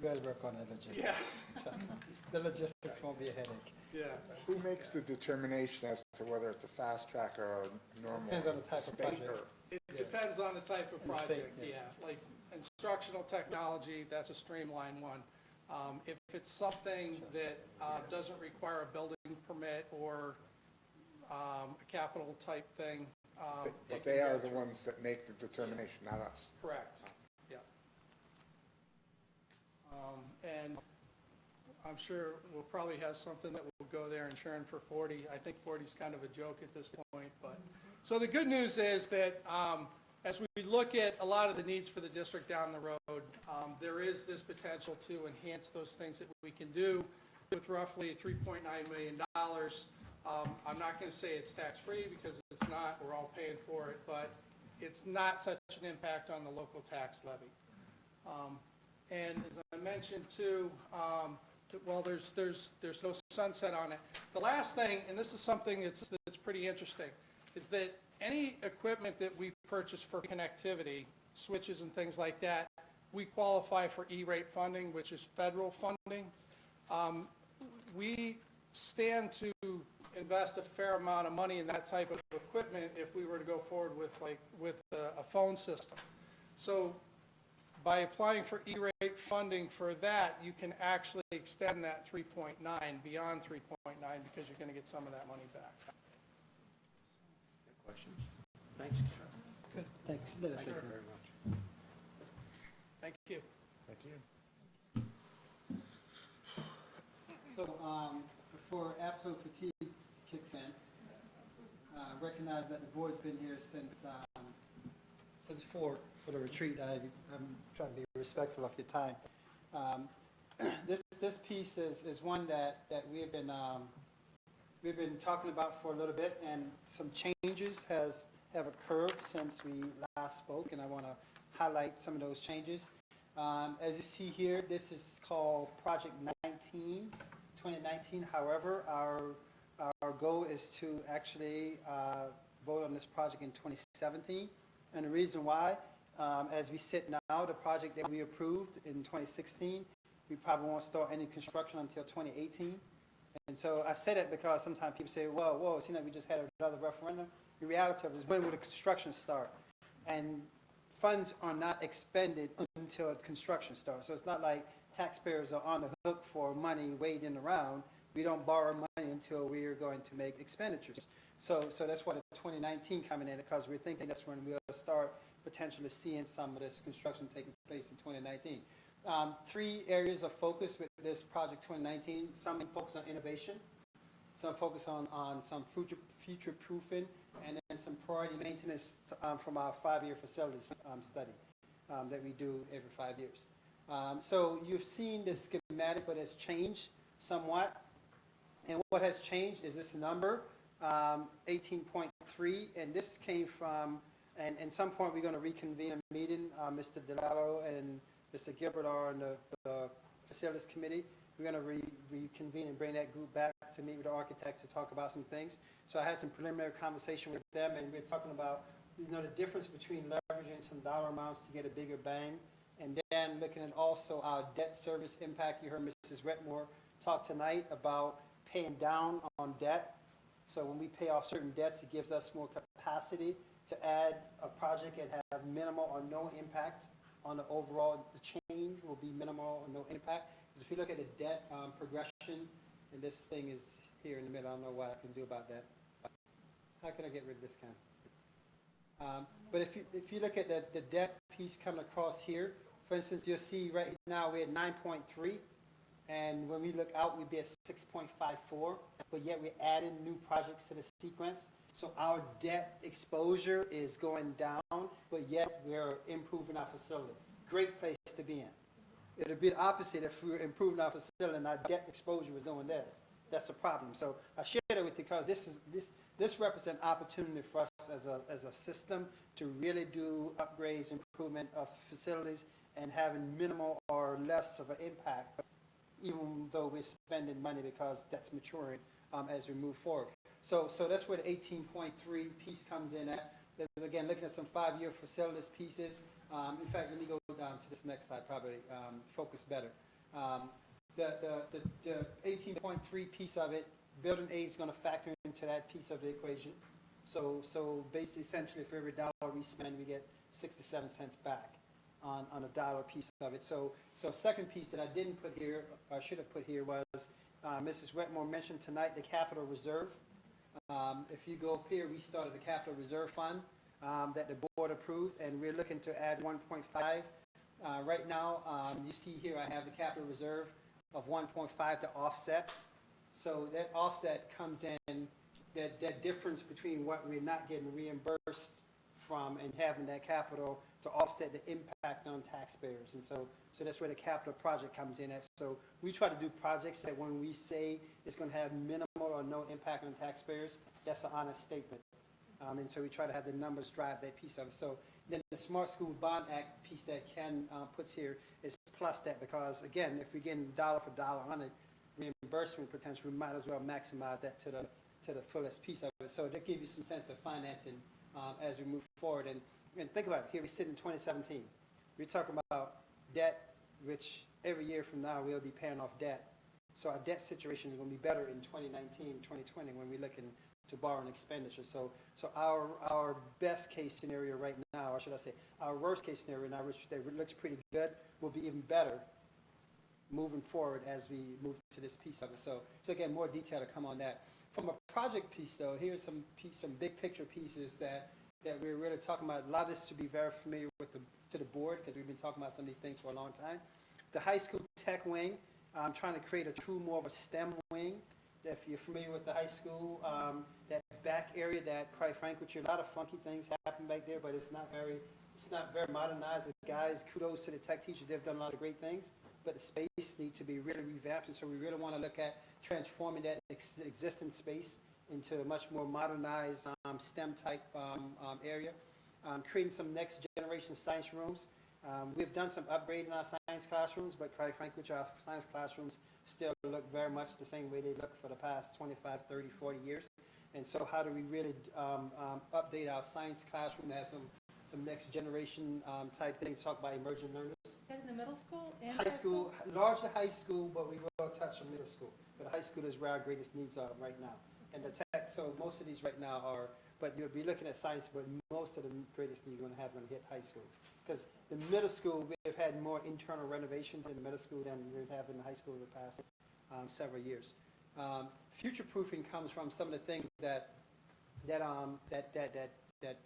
we'll work on the logistics. Yeah. Trust me. The logistics won't be a headache. Yeah. Who makes the determination as to whether it's a fast track or a normal? Depends on the type of state project. or- It Yeah. depends on the type of And the state, project, yeah. yeah. Like instructional technology, that's a streamlined one. If it's something that doesn't require a building permit or a capital type thing. But it they can are go the through. ones that make the determination, not us. Correct, yeah. And I'm sure we'll probably have something that will go there and churn for 40. I think 40 is kind of a joke at this point, but. So the good news is that as we look at a lot of the needs for the district down the road, there is this potential to enhance those things that we can do with roughly $3.9 million. I'm not going to say it's tax-free because it's not, we're all paying for it, but it's not such an impact on the local tax levy. And as I mentioned too, well, there's no sunset on it. The last thing, and this is something that's pretty interesting, is that any equipment that we purchase for connectivity, switches and things like that, we qualify for E-rate funding, which is federal funding. We stand to invest a fair amount of money in that type of equipment if we were to go forward with a phone system. So by applying for E-rate funding for that, you can actually extend that 3.9 beyond 3.9 because you're going to get some of that money back. Questions? Thanks, sir. Good, thanks. Thank you very much. Thank you. Thank you. So before absolute fatigue kicks in, recognize that the board's been here since 4 for the retreat. I'm trying to be respectful of your time. This piece is one that we've been talking about for a little bit, and some changes have occurred since we last spoke, and I want to highlight some of those changes. As you see here, this is called Project 2019. However, our goal is to actually vote on this project in 2017. And the reason why, as we sit now, the project that we approved in 2016, we probably won't start any construction until 2018. And so I say that because sometimes people say, whoa, it seems like we just had another referendum. The reality of it is, when will the construction start? And funds are not expended until construction starts. So it's not like taxpayers are on the hook for money waiting around. We don't borrow money until we are going to make expenditures. So that's why the 2019 coming in, because we're thinking that's when we'll start potentially seeing some of this construction taking place in 2019. 3 areas of focus with this project 2019. Some focus on innovation, some focus on some future proofing, and then some priority maintenance from our 5-year facilities study that we do every 5 years. So you've seen the schematic, but it's changed somewhat. And what has changed is this number, 18.3, and this came from, and at some point we're going to reconvene a meeting. Mr. DeLallo and Mr. Gilbert are on the facilities committee. We're going to reconvene and bring that group back to meet with the architects to talk about some things. So I had some preliminary conversation with them, and we're talking about, the difference between leveraging some dollar amounts to get a bigger bang, and then looking at also our debt service impact. You heard Mrs. Wetmore talk tonight about paying down on debt. So when we pay off certain debts, it gives us more capacity to add a project and have minimal or no impact on the overall. The change will be minimal or no impact. Because if you look at the debt progression, and this thing is here in the middle, I don't know what I can do about that. How can I get rid of this kind? But if you look at the debt piece coming across here, for instance, you'll see right now we're at 9.3. And when we look out, we'd be at 6.54, but yet we're adding new projects to the sequence. So our debt exposure is going down, but yet we're improving our facility. Great place to be in. It would be the opposite if we were improving our facility and our debt exposure was doing this. That's a problem. So I share that with you because this represents opportunity for us as a system to really do upgrades, improvement of facilities, and having minimal or less of an impact, even though we're spending money because that's maturing as we move forward. So that's where the 18.3 piece comes in at. This is, again, looking at some 5-year facilities pieces. In fact, let me go down to this next slide, probably focus better. The 18.3 piece of it, building A is going to factor into that piece of the equation. So basically, essentially, for every dollar we spend, we get 67 cents back on a dollar piece of it. So second piece that I didn't put here, or should have put here, was Mrs. Wetmore mentioned tonight the capital reserve. If you go up here, we started the capital reserve fund that the board approved, and we're looking to add 1.5. Right now, you see here I have the capital reserve of 1.5 to offset. So that offset comes in, that difference between what we're not getting reimbursed from and having that capital to offset the impact on taxpayers. And so that's where the capital project comes in at. So we try to do projects that when we say it's going to have minimal or no impact on taxpayers, that's an honest statement. And so we try to have the numbers drive that piece of it. So then the Smart School Bond Act piece that Ken puts here is plus that, because again, if we're getting dollar for dollar on it, reimbursement potential, we might as well maximize that to the fullest piece of it. So that gives you some sense of financing as we move forward. And think about it, here we sit in 2017. We're talking about debt, which every year from now we'll be paying off debt. So our debt situation is going to be better in 2019, 2020 when we're looking to borrow and expenditure. So our best case scenario right now, or should I say our worst case scenario now, which looks pretty good, will be even better moving forward as we move to this piece of it. So again, more detail to come on that. From a project piece though, here's some big picture pieces that we're really talking about. A lot of this should be very familiar to the board, because we've been talking about some of these things for a long time. The high school tech wing, I'm trying to create a true more of a STEM wing. If you're familiar with the high school, that back area, that quite frankly, a lot of funky things happen back there, but it's not very modernized. The guys, kudos to the tech teachers, they've done a lot of great things, but the space needs to be really revamped, and so we really want to look at transforming that existing space into a much more modernized STEM type area. Creating some next generation science rooms. We've done some upgrade in our science classrooms, but quite frankly, our science classrooms still look very much the same way they look for the past 25, 30, 40 years. And so how do we really update our science classroom, have some next generation type things, talk about emerging learners? Is that in the middle school and High school, largely high school, but we will touch on middle school. But high school is where our greatest needs are right now. And the tech, so most of these right now but you'll be looking at sites, but most of the greatest need you're going to have when you hit high school. Because the middle school, we've had more internal renovations in the middle school than we have in the high school in the past several years. Future proofing comes from some of the things that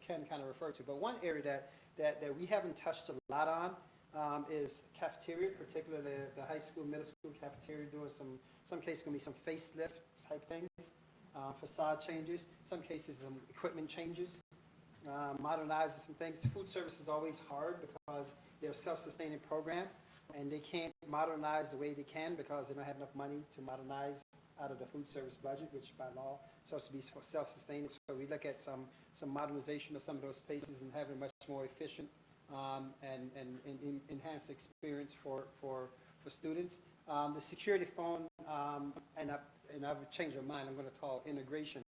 Ken kind of referred to. But one area that we haven't touched a lot on is cafeteria, particularly the high school, middle school cafeteria, doing some cases going to be some facelift type things, facade changes, some cases some equipment changes, modernizing some things. Food service is always hard because they're a self-sustaining program, and they can't modernize the way they can because they don't have enough money to modernize out of the food service budget, which by law is supposed to be self-sustaining. So we look at some modernization of some of those spaces and having a much more efficient and enhanced experience for students. The security phone, and I've changed my mind, I'm going to call integration.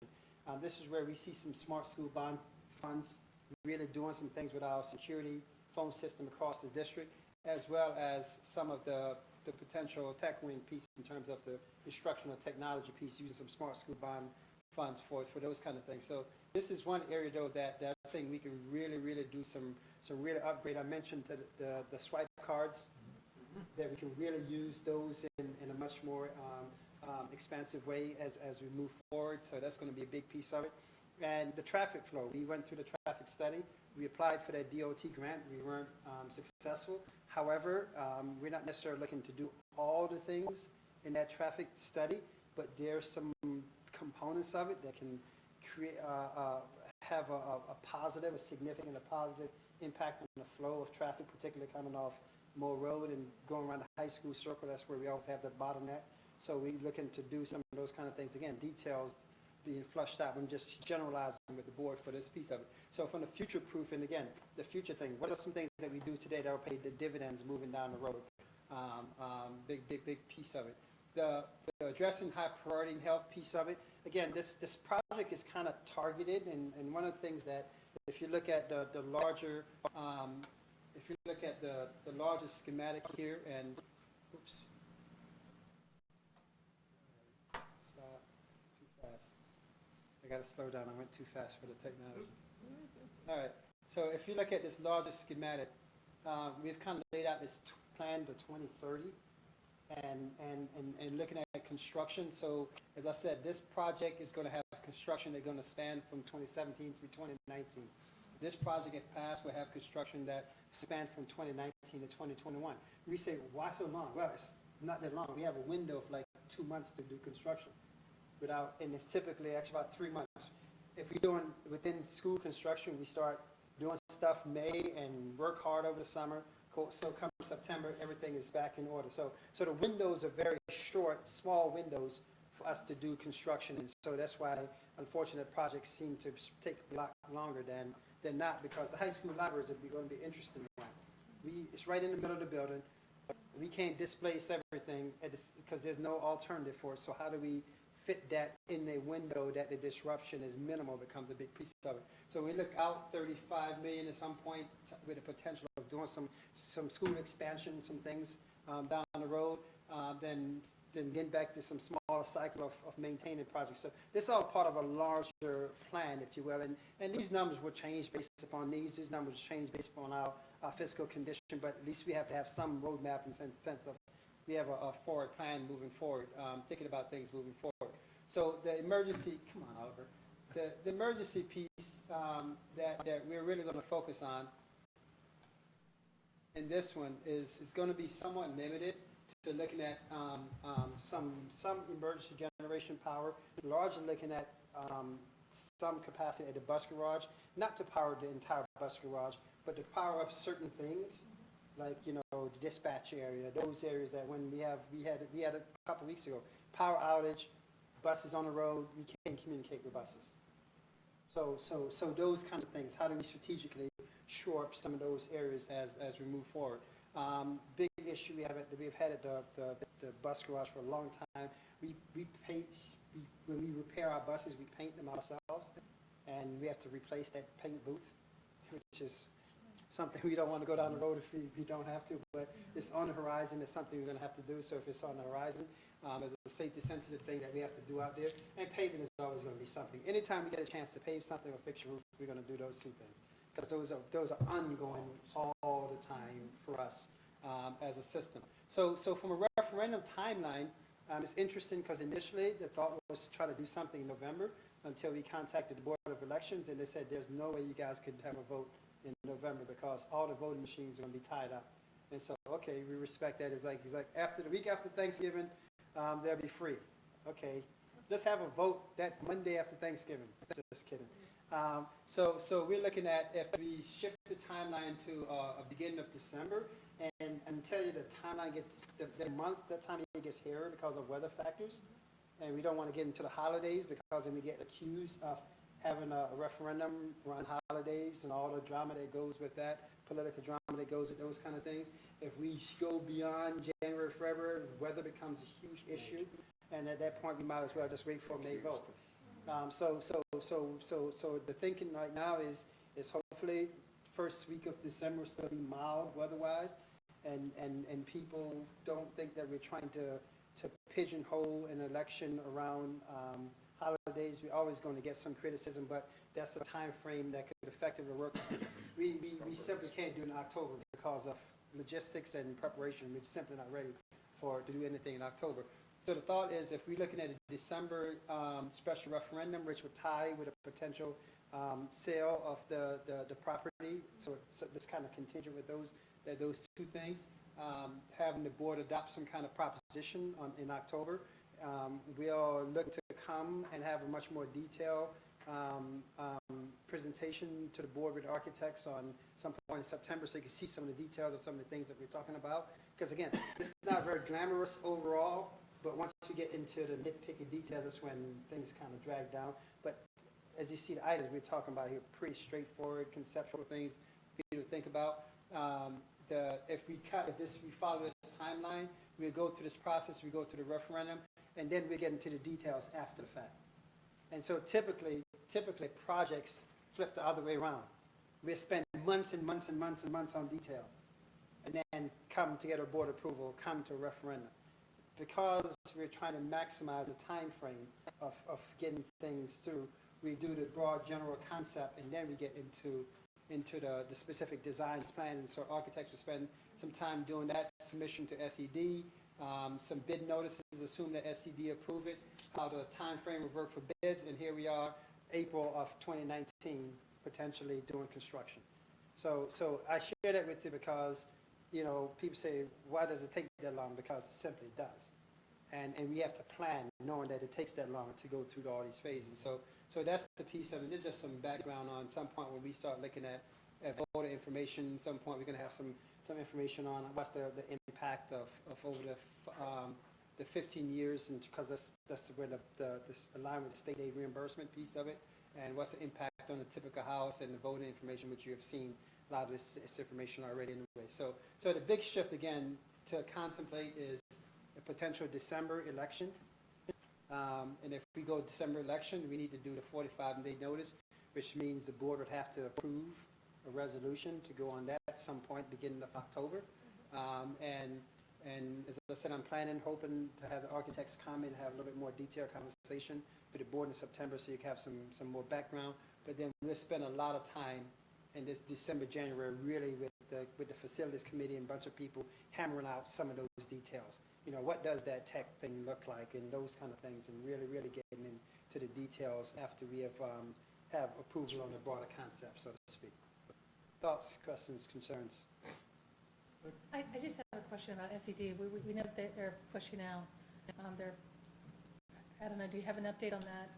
This is where we see some smart school bond funds really doing some things with our security phone system across the district, as well as some of the potential tech wing piece in terms of the instructional technology piece, using some smart school bond funds for those kind of things. So this is one area, though, that I think we can really do some really upgrade. I mentioned the swipe cards, that we can really use those in a much more expansive way as we move forward. So that's going to be a big piece of it. And the traffic flow, we went through the traffic study. We applied for that DOT grant. We weren't successful. However, we're not necessarily looking to do all the things in that traffic study, but there's some components of it that can create have a significant positive impact on the flow of traffic, particularly coming off Moore Road and going around the high school circle. That's where we always have the bottleneck. So we're looking to do some of those kind of things. Again, details being flushed out. I'm just generalizing with the board for this piece of it. So from the future proof, and again, the future thing, what are some things that we do today that will pay the dividends moving down the road? Big piece of it. The addressing high priority health piece of it. Again, this project is kind of targeted, and one of the things that, if you look at the larger, if you look at the larger schematic here, and oops, stop, too fast. I got to slow down. I went too fast for the technology. All right. So if you look at this larger schematic, we've kind of laid out this plan to 2030. And looking at construction. So as I said, this project is going to have construction that's going to span from 2017 through 2019. This project, if passed, will have construction that span from 2019 to 2021. We say, why so long? Well, it's not that long. We have a window of like 2 months to do construction, and it's typically actually about 3 months. If we're doing within school construction, we start doing stuff May and work hard over the summer. So come September, everything is back in order. So the windows are very short, small windows for us to do construction. And so that's why, unfortunately, projects seem to take a lot longer than not, because the high school libraries are going to be interesting one. It's right in the middle of the building. We can't displace everything because there's no alternative for it. So how do we fit that in a window that the disruption is minimal, becomes a big piece of it. So we look out $35 million at some point with the potential of doing some school expansion, some things down the road, then getting back to some smaller cycle of maintaining projects. So this is all part of a larger plan, if you will, and these numbers will change based upon needs. These numbers will change based upon our fiscal condition, but at least we have to have some roadmap in the sense of we have a forward plan moving forward, thinking about things moving forward. So the emergency, come on, Oliver, the emergency piece that we're really going to focus on in this one is going to be somewhat limited to looking at some emergency generation power, largely looking at some capacity at the bus garage, not to power the entire bus garage, but to power up certain things, like, the dispatch area, those areas that when we had a couple weeks ago, power outage, buses on the road, we can't communicate with buses. So those kinds of things, how do we strategically shore up some of those areas as we move forward? Big issue we've had at the bus garage for a long time. When we repair our buses, we paint them ourselves, and we have to replace that paint booth, which is something we don't want to go down the road if we don't have to, but it's on the horizon, it's something we're going to have to do, so if it's on the horizon, it's a safety-sensitive thing that we have to do out there, and paving is always going to be something. Anytime we get a chance to pave something or fix your roof, we're going to do those two things, because those are ongoing all the time for us as a system. So from a referendum timeline, it's interesting because initially the thought was to try to do something in November until we contacted the Board of Elections, and they said there's no way you guys could have a vote in November because all the voting machines are going to be tied up. And so, okay, we respect that. It's like after the week after Thanksgiving, they'll be free. Okay, let's have a vote that Monday after Thanksgiving. Just kidding. So we're looking at if we shift the timeline to a beginning of December, and tell you the timeline gets the month that time it gets here because of weather factors, and we don't want to get into the holidays because then we get accused of having a referendum around holidays and all the drama that goes with that, political drama that goes with those kind of things. If we go beyond January, February, weather becomes a huge issue, and at that point we might as well just wait for a May vote. So the thinking right now is hopefully first week of December will still be mild weather-wise, and people don't think that we're trying to pigeonhole an election around holidays. We're always going to get some criticism, but that's a time frame that could effectively work. We simply can't do it in October because of logistics and preparation. We're simply not ready to do anything in October. So the thought is if we're looking at a December special referendum, which would tie with a potential sale of the property, so it's kind of contingent with those two things, having the board adopt some kind of proposition in October. We'll look to come and have a much more detailed presentation to the board with architects on some point in September so you can see some of the details of some of the things that we're talking about. Because again, it's not very glamorous overall, but once we get into the nitpicky details, that's when things kind of drag down. But as you see, the items we're talking about here, pretty straightforward, conceptual things for you to think about. If we follow this timeline, we go through this process, we go through the referendum, and then we get into the details after the fact. And so typically projects flip the other way around. We spend months and months and months and months on details, and then come to get a board approval, come to a referendum. Because we're trying to maximize the time frame of getting things through, we do the broad general concept, and then we get into the specific designs plan. And so architects will spend some time doing that, submission to SED, some bid notices, assume that SED approve it, how the time frame will work for bids, and here we are, April of 2019, potentially doing construction. So I share that with you because, people say, why does it take that long? Because it simply does. And we have to plan knowing that it takes that long to go through all these phases. So that's the piece of it. There's just some background on some point when we start looking at voter information. Some point we're going to have some information on what's the impact of over the 15 years, and because that's where this align with the state aid reimbursement piece of it, and what's the impact on the typical house and the voting information, which you have seen a lot of this information already anyway. So the big shift again to contemplate is a potential December election. And if we go December election, we need to do the 45-day notice, which means the board would have to approve a resolution to go on that at some point beginning of October. And as I said, I'm hoping to have the architects come and have a little bit more detailed conversation with the board in September so you can have some more background. But then we'll spend a lot of time in this December, January, really with the facilities committee and a bunch of people hammering out some of those details. What does that tech thing look like and those kind of things, and really getting into the details after we have approval on the broader concept, so to speak. Thoughts, questions, concerns? I just have a question about SED. We know that they're pushing out. I don't know, do you have an update on that?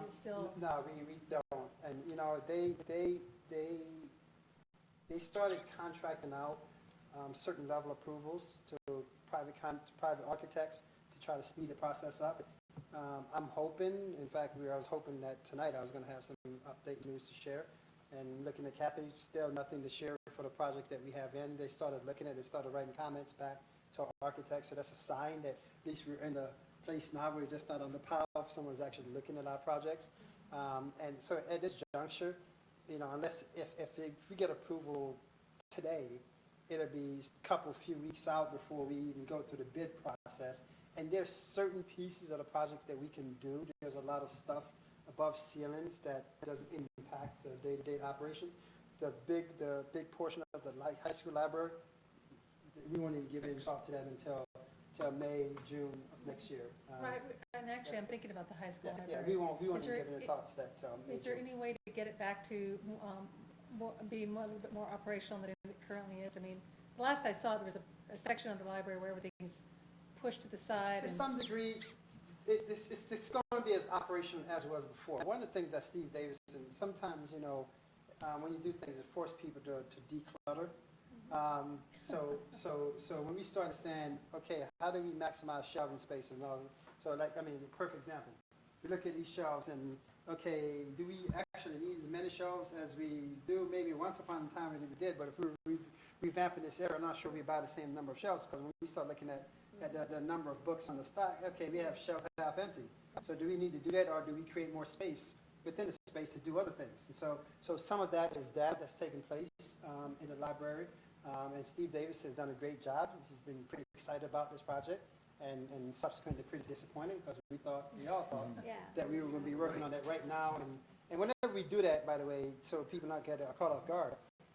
Is it still? No, we don't. And they started contracting out certain level approvals to private architects to try to speed the process up. I'm hoping, in fact, I was hoping that tonight I was going to have some update news to share. And looking at Kathy, still nothing to share for the projects that we have in. They started looking at it, started writing comments back to our architects, so that's a sign that at least we're in the place now. We're just not on the pile. Someone's actually looking at our projects. And so at this juncture, unless if we get approval today, it'll be a few weeks out before we even go through the bid process. And there's certain pieces of the projects that we can do. There's a lot of stuff above ceilings that doesn't impact the day-to-day operation. The big portion of the high school library, we won't even give any thought to that until May, June of next year. Right, and actually, I'm thinking about the high school Yeah, library. we won't Is even there- give any thought to that till May, Is there June. any way to get it back to being a little bit more operational than it currently is? I mean, the last I saw, there was a section of the library where everything's pushed to the side. To and- some degree, it's going to be as operational as it was before. One of the things that Steve Davis, and sometimes, when you do things, it forces people to declutter. So when we started saying, okay, how do we maximize shelving space and all, so a perfect example. We look at these shelves and, okay, do we actually need as many shelves as we do? Maybe once upon a time we did, but if we were revamping this area, I'm not sure we buy the same number of shelves, because when we start looking at the number of books on the stock, okay, we have shelves half empty. So do we need to do that, or do we create more space within the space to do other things? And so some of that is that's taking place in the library. And Steve Davis has done a great job. He's been pretty excited about this project, and subsequently pretty disappointed, because we all thought Yeah. that we were going to be working on that right now. And whenever we do that, by the way, so people not get caught off guard,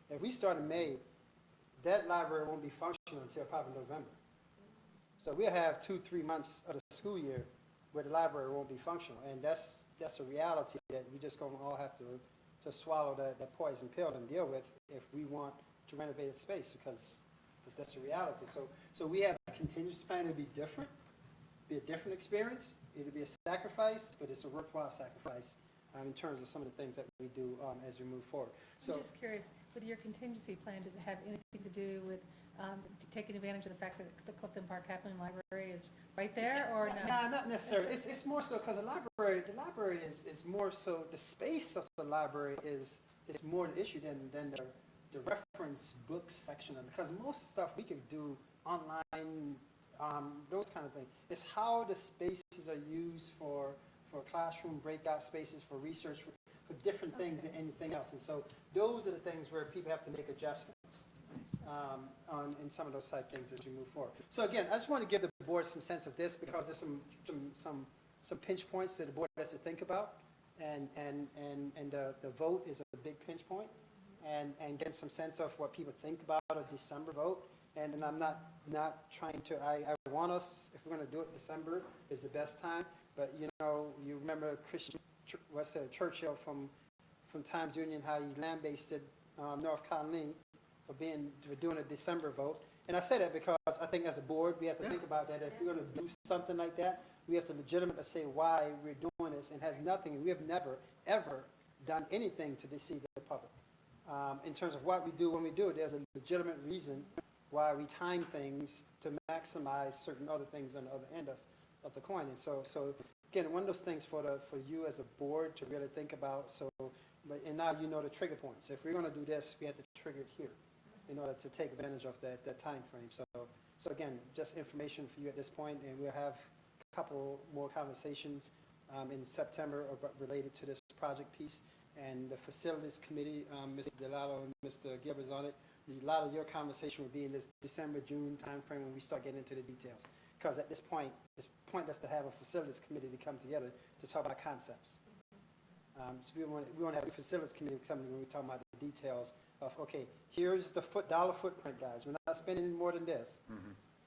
if we start in May, that library won't be functional until probably November. So we'll have 2-3 months of the school year where the library won't be functional, and that's a reality that we just going to all have to swallow that poison pill and deal with if we want to renovate the space, because that's a reality. So we have a contingency plan to be different, be a different experience. It'll be a sacrifice, but it's a worthwhile sacrifice in terms of some of the things that we do as we move forward. So I'm just curious, with your contingency plan, does it have anything to do with taking advantage of the fact that the Clifton Park Kaplan Library is right there, or no? No, not necessarily. It's more so because the library is more so, the space of the library is more an issue than the reference book section of it, because most stuff we could do online, those kind of things. It's how the spaces are used for classroom breakout spaces, for research, for different things than anything else. And so those are the things where people have to make adjustments in some of those side things as you move forward. So again, I just want to give the board some sense of this, because there's some pinch points that the board has to think about, and the vote is a big pinch point, and get some sense of what people think about a December vote. And I'm not trying to, I want us, if we're going to do it, December is the best time. But you remember Churchill from Times Union, how he lambasted North Carolina for doing a December vote. And I say that because I think as a board, we have to think about that. If we're going to do something like that, we have to legitimately say why we're doing this, and has nothing, we have never, ever done anything to deceive the public. In terms of what we do when we do it, there's a legitimate reason why we time things to maximize certain other things on the other end of the coin. And so again, one of those things for you as a board to really think about. And now you know the trigger points. If we're going to do this, we have to trigger it here in order to take advantage of that time frame. So again, just information for you at this point, and we'll have a couple more conversations in September related to this project piece. And the facilities committee, Mr. Delalo and Mr. Gilbert's on it. A lot of your conversation will be in this December, June timeframe when we start getting into the details. Because at this point, it's pointless to have a facilities committee to come together to talk about concepts. So we want to have a facilities committee come when we talk about the details of, okay, here's the dollar footprint, guys. We're not spending any more than this.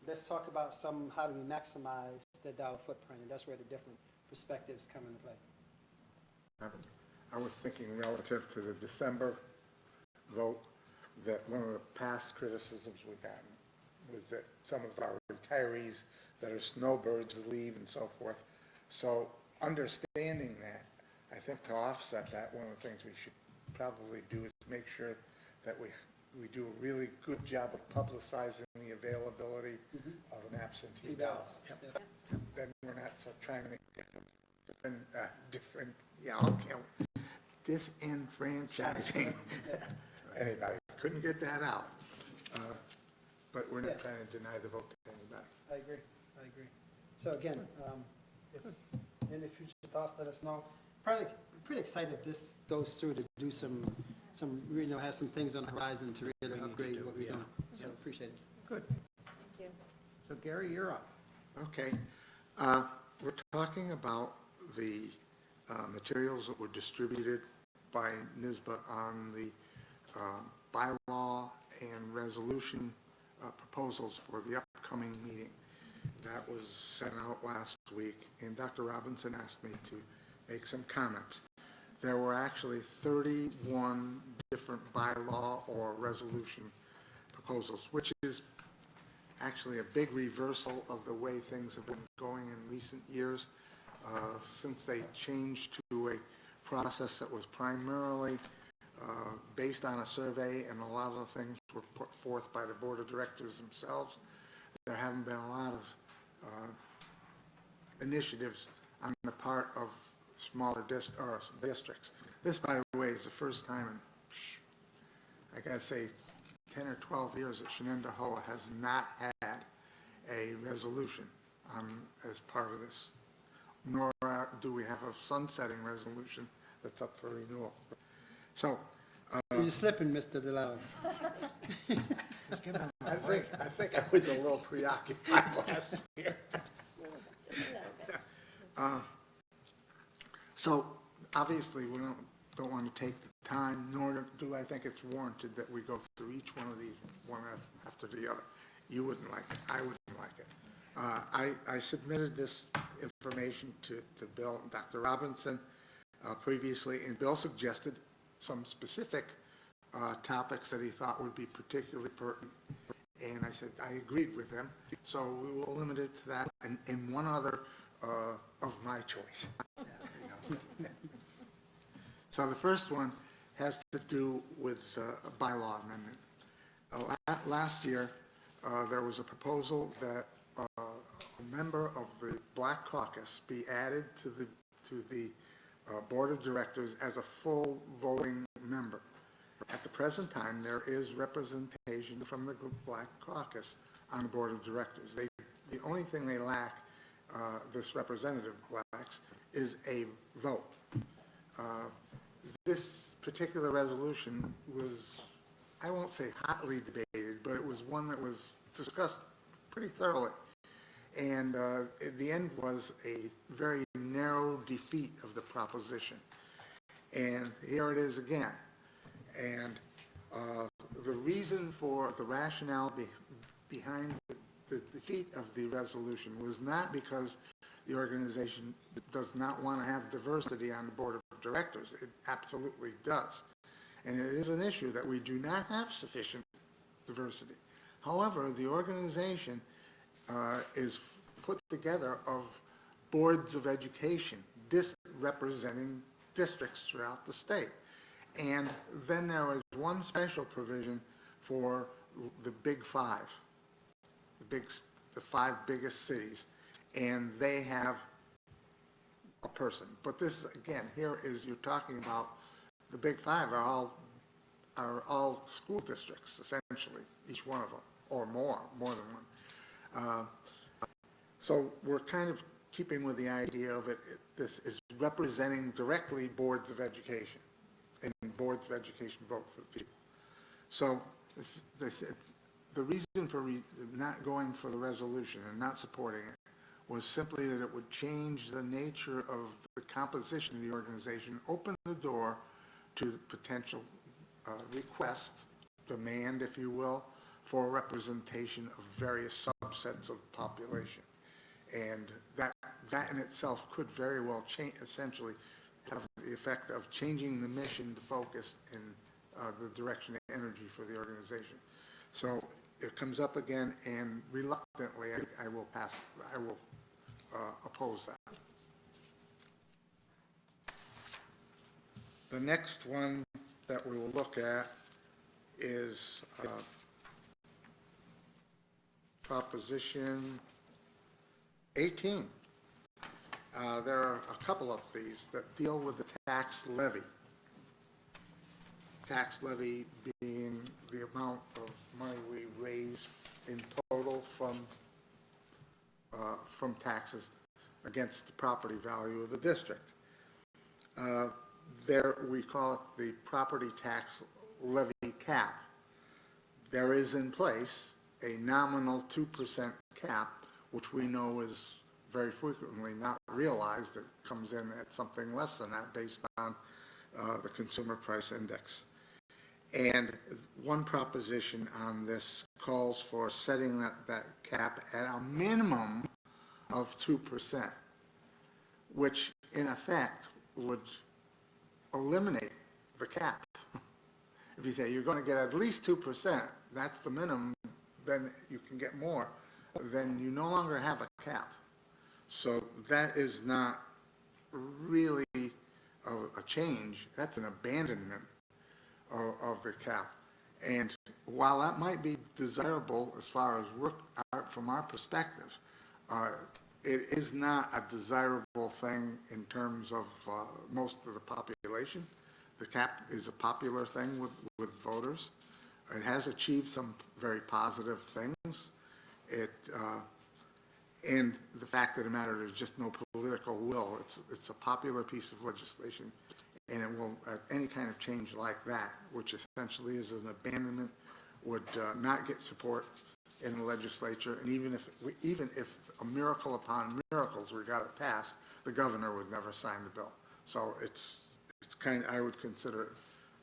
Let's talk about how do we maximize the dollar footprint, and that's where the different perspectives come into play. I was thinking relative to the December vote, that one of the past criticisms we've gotten was that some of our retirees that are snowbirds leave and so forth. So understanding that, I think to offset that, one of the things we should probably do is make sure that we do a really good job of publicizing the availability of an absentee ballot. Then we're not trying to make different, disenfranchising anybody. Couldn't get that out. But we're not trying to deny the vote to anybody. I agree. So again, if any future thoughts, let us know. Pretty excited if this goes through to do some some, has some things on the horizon to really upgrade what we're doing. So appreciate it. Good. you. So Gary, you're up. Okay. We're talking about the materials that were distributed by NISBA on the bylaw and resolution proposals for the upcoming meeting. That was sent out last week, and Dr. Robinson asked me to make some comments. There were actually 31 different bylaw or resolution proposals, which is actually a big reversal of the way things have been going in recent years, since they changed to a process that was primarily based on a survey, and a lot of the things were put forth by the board of directors themselves. There haven't been a lot of initiatives on the part of smaller districts. This, by the way, is the first time in, I gotta say, 10 or 12 years that Shenendehowa has not had a resolution as part of this, nor do we have a sunsetting resolution that's up for renewal. So, You're slipping, Mr. DeLau. I think I was a little preoccupied last year. So obviously we don't want to take the time, nor do I think it's warranted that we go through each one of these one after the other. You wouldn't like it. I wouldn't like it. I submitted this information to Bill and Dr. Robinson previously, and Bill suggested some specific topics that he thought would be particularly pertinent. And I said, I agreed with him, so we will limit it to that and one other of my choice. So the first one has to do with a bylaw amendment. Last year, there was a proposal that a member of the Black Caucus be added to the board of directors as a full voting member. At the present time, there is representation from the Black Caucus on the board of directors. The only thing they lack, this representative lacks, is a vote. This particular resolution was, I won't say hotly debated, but it was one that was discussed pretty thoroughly. And at the end was a very narrow defeat of the proposition. And here it is again. And the reason for the rationale behind the defeat of the resolution was not because the organization does not want to have diversity on the board of directors. It absolutely does. And it is an issue that we do not have sufficient diversity. However, the organization is put together of boards of education representing districts throughout the state. And then there was one special provision for the Big Five, the five biggest cities, and they have a person. But this, again, here is, you're talking about the Big Five are all school districts, essentially, each one of them, or more than one. So we're kind of keeping with the idea of this is representing directly boards of education, and boards of education vote for people. So the reason for not going for the resolution and not supporting it was simply that it would change the nature of the composition of the organization, open the door to potential request, demand, if you will, for representation of various subsets of the population. And that in itself could very well essentially have the effect of changing the mission, the focus, and the direction of energy for the organization. So it comes up again, and reluctantly, I will oppose that. The next one that we will look at is Proposition 18. There are a couple of these that deal with the tax levy. Tax levy being the amount of money we raise in total from taxes against the property value of the district. there, we call it the property tax levy cap. There is in place a nominal 2% cap, which we know is very frequently not realized. It comes in at something less than that based on the consumer price index. And one proposition on this calls for setting that cap at a minimum of 2%, which in effect would eliminate the cap. If you say you're going to get at least 2%, that's the minimum, then you can get more, then you no longer have a cap. So that is not really a change, that's an abandonment of the cap. And while that might be desirable as far as from our perspective, it is not a desirable thing in terms of most of the population. The cap is a popular thing with voters. It has achieved some very positive things. And the fact of the matter, there's just no political will. It's a popular piece of legislation, and it will, any kind of change like that, which essentially is an abandonment, would not get support in the legislature. And even if a miracle upon miracles we got it passed, the governor would never sign the bill. So it's I would consider it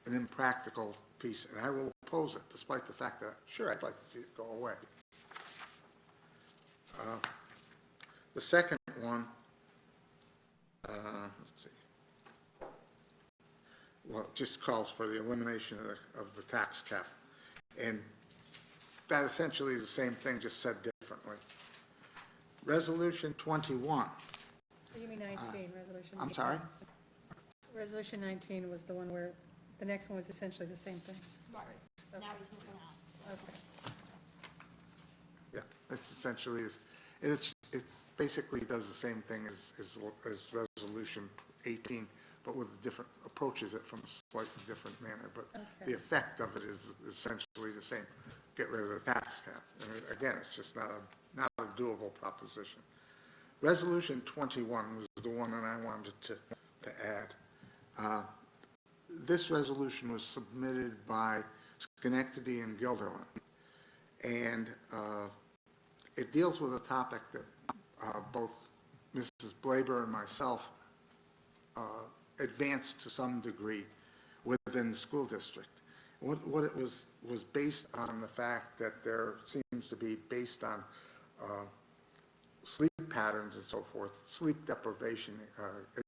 an impractical piece, and I will oppose it, despite the fact that, sure, I'd like to see it go away. The second one, let's see, well, it just calls for the elimination of the tax cap. And that essentially is the same thing, just said differently. Resolution 21. So you mean 19, resolution 19? I'm sorry? Resolution 19 was the one where, the next one was essentially the same thing. Right. Okay. Now he's moving on. Okay. Yeah, it's essentially, it's basically does the same thing as resolution 18, but with different, approaches it from a slightly different manner. But Okay. the effect of it is essentially the same. Get rid of the tax cap. And again, it's just not a doable proposition. Resolution 21 was the one that I wanted to add. This resolution was submitted by Schenectady and Guilderland, and it deals with a topic that both Mrs. Blaber and myself advanced to some degree within the school district. What it was based on the fact that there seems to be, based on sleep patterns and so forth, sleep deprivation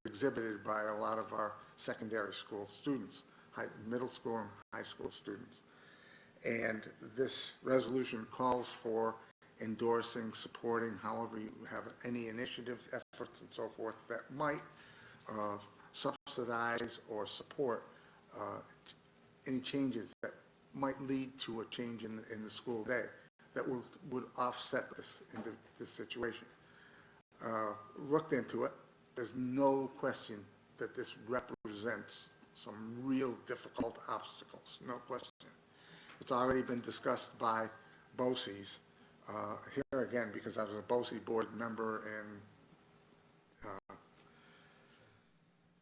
exhibited by a lot of our secondary school students, middle school and high school students. And this resolution calls for endorsing, supporting, however you have any initiatives, efforts, and so forth that might subsidize or support any changes that might lead to a change in the school day that would offset this situation. Looked into it. There's no question that this represents some real difficult obstacles, no question. It's already been discussed by BOCES. Here again, because I was a BOCES board member and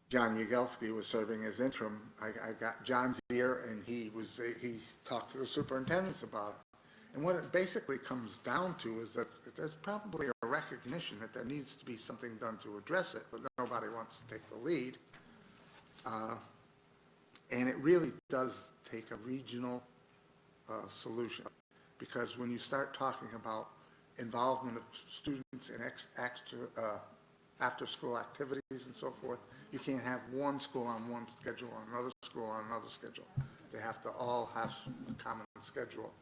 John Yagelski was serving as interim, I got John's ear, and he talked to the superintendents about it. And what it basically comes down to is that there's probably a recognition that there needs to be something done to address it, but nobody wants to take the lead. And it really does take a regional solution, because when you start talking about involvement of students in after-school activities and so forth, you can't have one school on one schedule and another school on another schedule. They have to all have a common schedule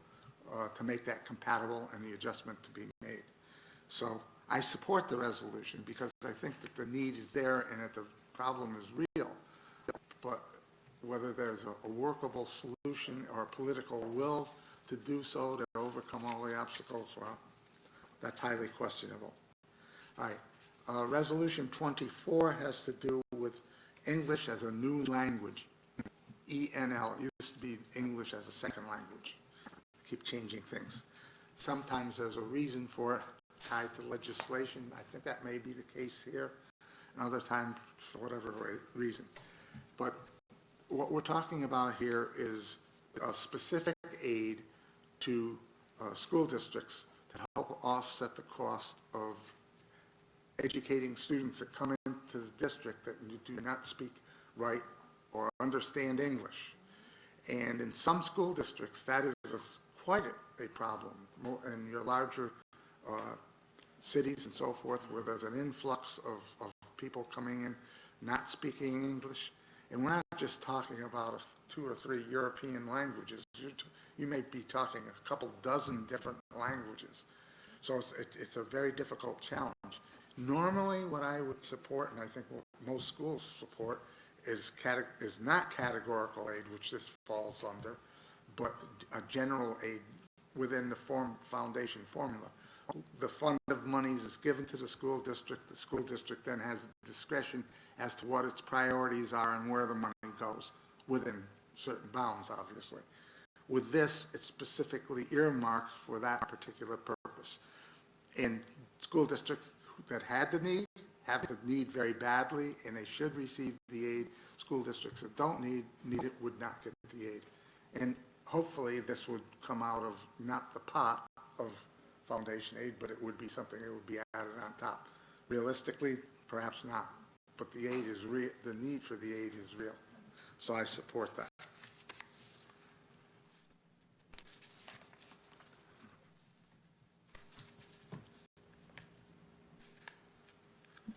to make that compatible and the adjustment to be made. So I support the resolution because I think that the need is there and that the problem is real. But whether there's a workable solution or a political will to do so, to overcome all the obstacles, well, that's highly questionable. All right. Resolution 24 has to do with English as a new language. ENL. It used to be English as a second language. Keep changing things. Sometimes there's a reason for it tied to legislation. I think that may be the case here. And other times, for whatever reason. But what we're talking about here is a specific aid to school districts to help offset the cost of educating students that come into the district that do not speak, write, or understand English. And in some school districts, that is quite a problem. In your larger cities and so forth, where there's an influx of people coming in not speaking English. And we're not just talking about 2 or 3 European languages. You may be talking a couple dozen different languages. So it's a very difficult challenge. Normally, what I would support, and I think what most schools support, is not categorical aid, which this falls under, but a general aid within the foundation formula. The fund of monies is given to the school district. The school district then has discretion as to what its priorities are and where the money goes, within certain bounds, obviously. With this, it's specifically earmarked for that particular purpose. And school districts that had the need, have the need very badly, and they should receive the aid. School districts that don't need it would not get the aid. And hopefully this would come out of not the pot of foundation aid, but it would be something that would be added on top. Realistically, perhaps not, but the aid is real. The need for the aid is real, so I support that.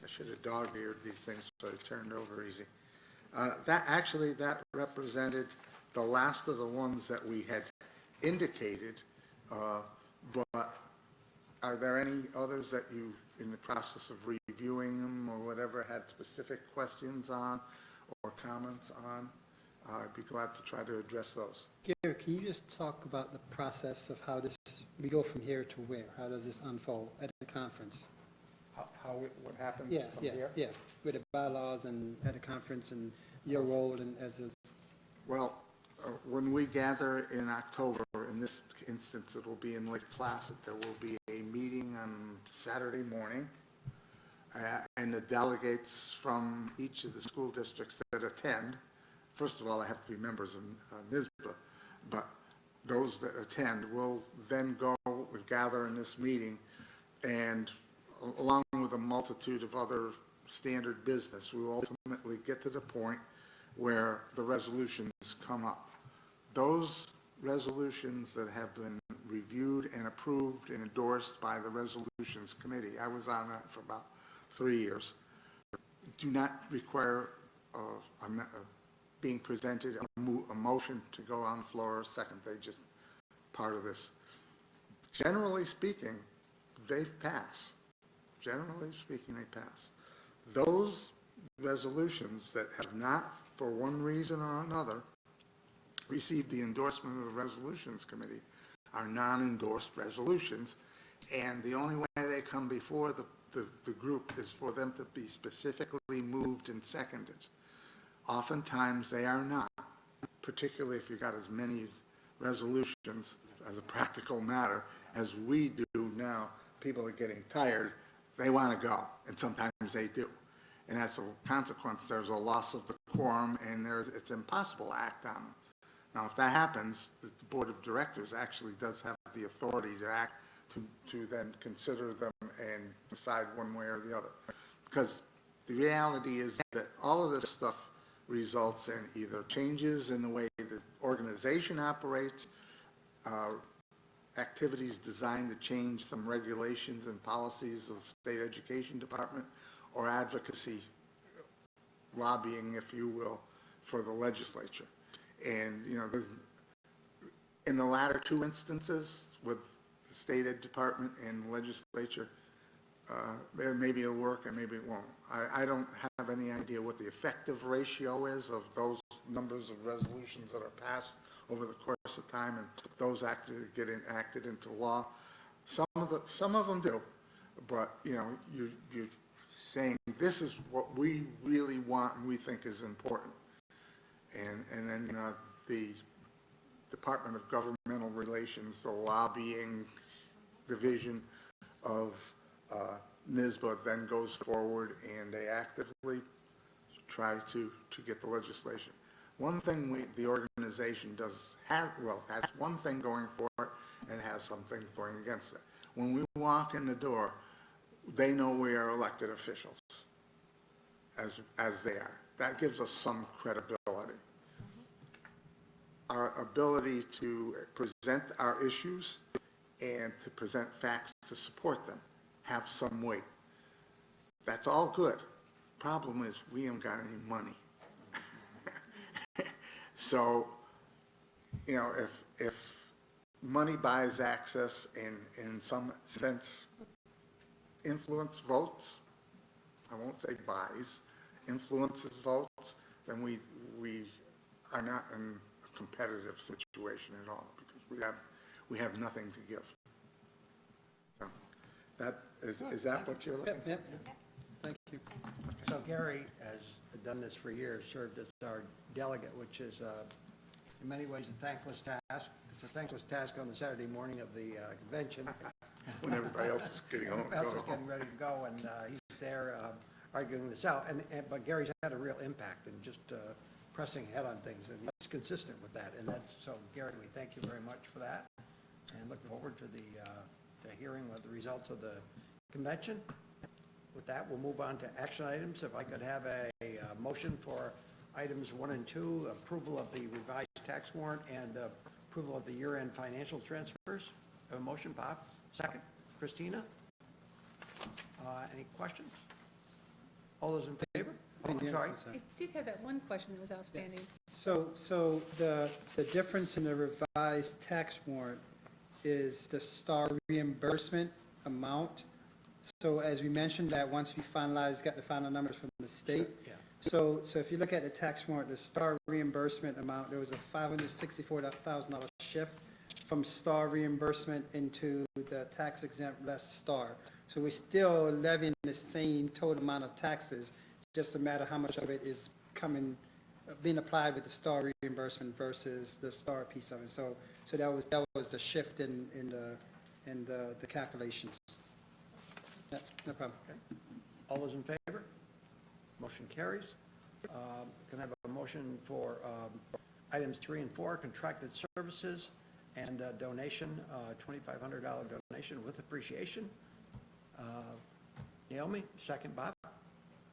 I should have dog-eared these things, so I turned over easy. That represented the last of the ones that we had indicated, but are there any others that you, in the process of reviewing them or whatever, had specific questions on or comments on? I'd be glad to try to address those. Gary, can you just talk about the process of how we go from here to where? How does this unfold at the conference? What happens Yeah, from yeah, here? yeah, with the bylaws and at the conference and your role and as a... Well, when we gather in October, in this instance, it will be in Lake Placid. There will be a meeting on Saturday morning, and the delegates from each of the school districts that attend, first of all, they have to be members of NISBA, but those that attend will then gather in this meeting, and along with a multitude of other standard business, we will ultimately get to the point where the resolutions come up. Those resolutions that have been reviewed and approved and endorsed by the resolutions committee, I was on that for about 3 years, do not require being presented a motion to go on the floor or second. They just part of this. Generally speaking, they pass. Generally speaking, they pass. Those resolutions that have not, for one reason or another, received the endorsement of the resolutions committee are non-endorsed resolutions, and the only way they come before the group is for them to be specifically moved and seconded. Oftentimes they are not, particularly if you've got as many resolutions as a practical matter as we do now. People are getting tired. They want to go, and sometimes they do. And as a consequence, there's a loss of the quorum, and it's impossible to act on them. Now, if that happens, the board of directors actually does have the authority to act to then consider them and decide one way or the other. Because the reality is that all of this stuff results in either changes in the way the organization operates, activities designed to change some regulations and policies of the state education department, or advocacy, lobbying, if you will, for the legislature. And, there's, in the latter 2 instances, with the state ed department and the legislature, maybe it'll work and maybe it won't. I don't have any idea what the effective ratio is of those numbers of resolutions that are passed over the course of time and those get enacted into law. Some of them do, but you're saying this is what we really want and we think is important. And then the Department of Governmental Relations, the lobbying division of NISBA then goes forward and they actively try to get the legislation. One thing the organization has one thing going for it and has something going against it. When we walk in the door, they know we are elected officials, as they are. That gives us some credibility. Our ability to present our issues and to present facts to support them have some weight. That's all good. Problem is, we haven't got any money. So, you know, if money buys access and in some sense influence votes, I won't say buys, influences votes, then we are not in a competitive situation at all, because we have nothing to give. So that is that what you're looking for? Yep. Thank you. So Gary has done this for years, served as our delegate, which is in many ways a thankless task. It's a thankless task on the Saturday morning of the convention. When everybody else is getting home. Everybody else is getting ready to go, and he's there arguing this out. But Gary's had a real impact in just pressing ahead on things, and he's consistent with that. And so, Gary, we thank you very much for that, and look forward to the hearing of the results of the convention. With that, we'll move on to action items. If I could have a motion for items 1 and 2, approval of the revised tax warrant and approval of the year-end financial transfers. Have a motion, Bob? Second. Christina? Any questions? All those in favor? Oh, I'm sorry. I did have that one question that was outstanding. So the difference in the revised tax warrant is the STAR reimbursement amount. So as we mentioned, that once we got the final numbers from the state. Yeah. So if you look at the tax warrant, the STAR reimbursement amount, there was a $564,000 shift from STAR reimbursement into the tax exempt less STAR. So we're still levying the same total amount of taxes, just a matter how much of it is being applied with the STAR reimbursement versus the STAR piece of it. So that was the shift in the calculations. Yeah, no problem. Okay. All those in favor? Motion carries. Can I have a motion for items 3 and 4, contracted services and donation, $2,500 donation with appreciation? Naomi, second. Bob?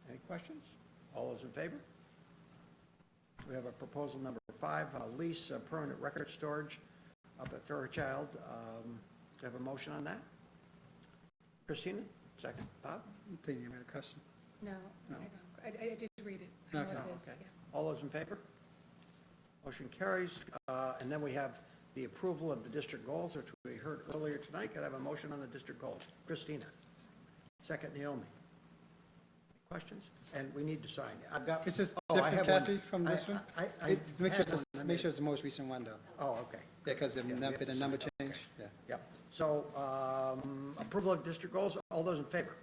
Any questions? All those in favor? We have a proposal number 5, lease permanent record storage up at Fairchild. Do you have a motion on that? Christina? Second. Bob? I'm thinking you had a question. No, No. I don't. I did read it. I know Okay. what it is, Okay. yeah. All those in favor? Motion carries. And then we have the approval of the district goals, which we heard earlier tonight. Could I have a motion on the district goals? Christina. Second, Naomi. Questions? And we need to sign. I've got. Is this Oh, I different, have one. Kathy, from this one? Make sure it's the most recent one, though. Oh, okay. Yeah, because the Yeah, we have to number sign. change. Okay. Yeah. Yep. So, approval of district goals, all those in favor?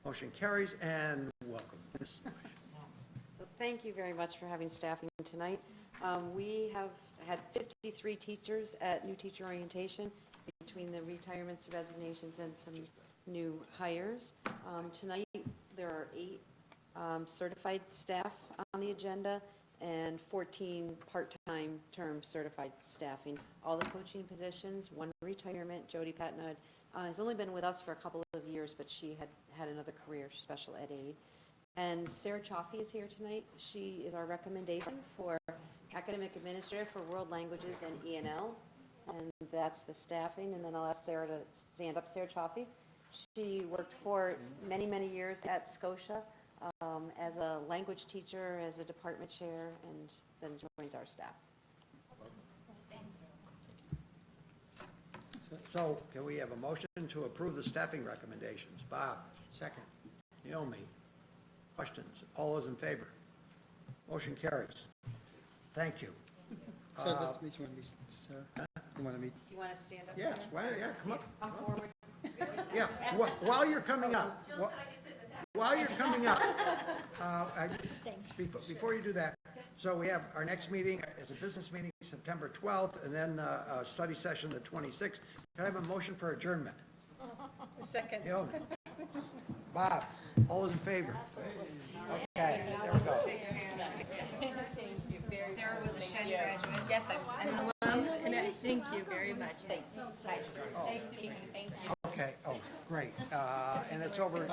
Motion carries, and welcome. Ms. Bush. So thank you very much for having staffing tonight. We have had 53 teachers at new teacher orientation between the retirements, resignations, and some new hires. Tonight, there are 8 certified staff on the agenda and 14 part-time term certified staffing. All the coaching positions, 1 retirement. Jody Patnod has only been with us for a couple of years, but she had another career, special ed aide. And Sarah Chaffee is here tonight. She is our recommendation for academic administrator for world languages and ENL. And that's the staffing. And then I'll ask Sarah to stand up. Sarah Chaffee. She worked for many, many years at Scotia as a language teacher, as a department chair, and then joins our staff. So, can we have a motion to approve the staffing recommendations? Bob, second. Naomi, questions? All those in favor? Motion carries. Thank you. So let's meet, you want to meet, Sarah? You want to meet? Do you want to stand up? Yes, here? well, yeah, come up. Come forward. Yeah, while you're coming up, while you're coming up, before you do that, so we have our next meeting is a business meeting, September 12th, and then a study session the 26th. Can I have a motion for adjournment? Second. Naomi? Bob, all those in favor? Okay, there we go. Sarah was a Shen graduate. Yes, I'm an alum, and thank you very much. Thanks. Okay, oh, great. And it's over,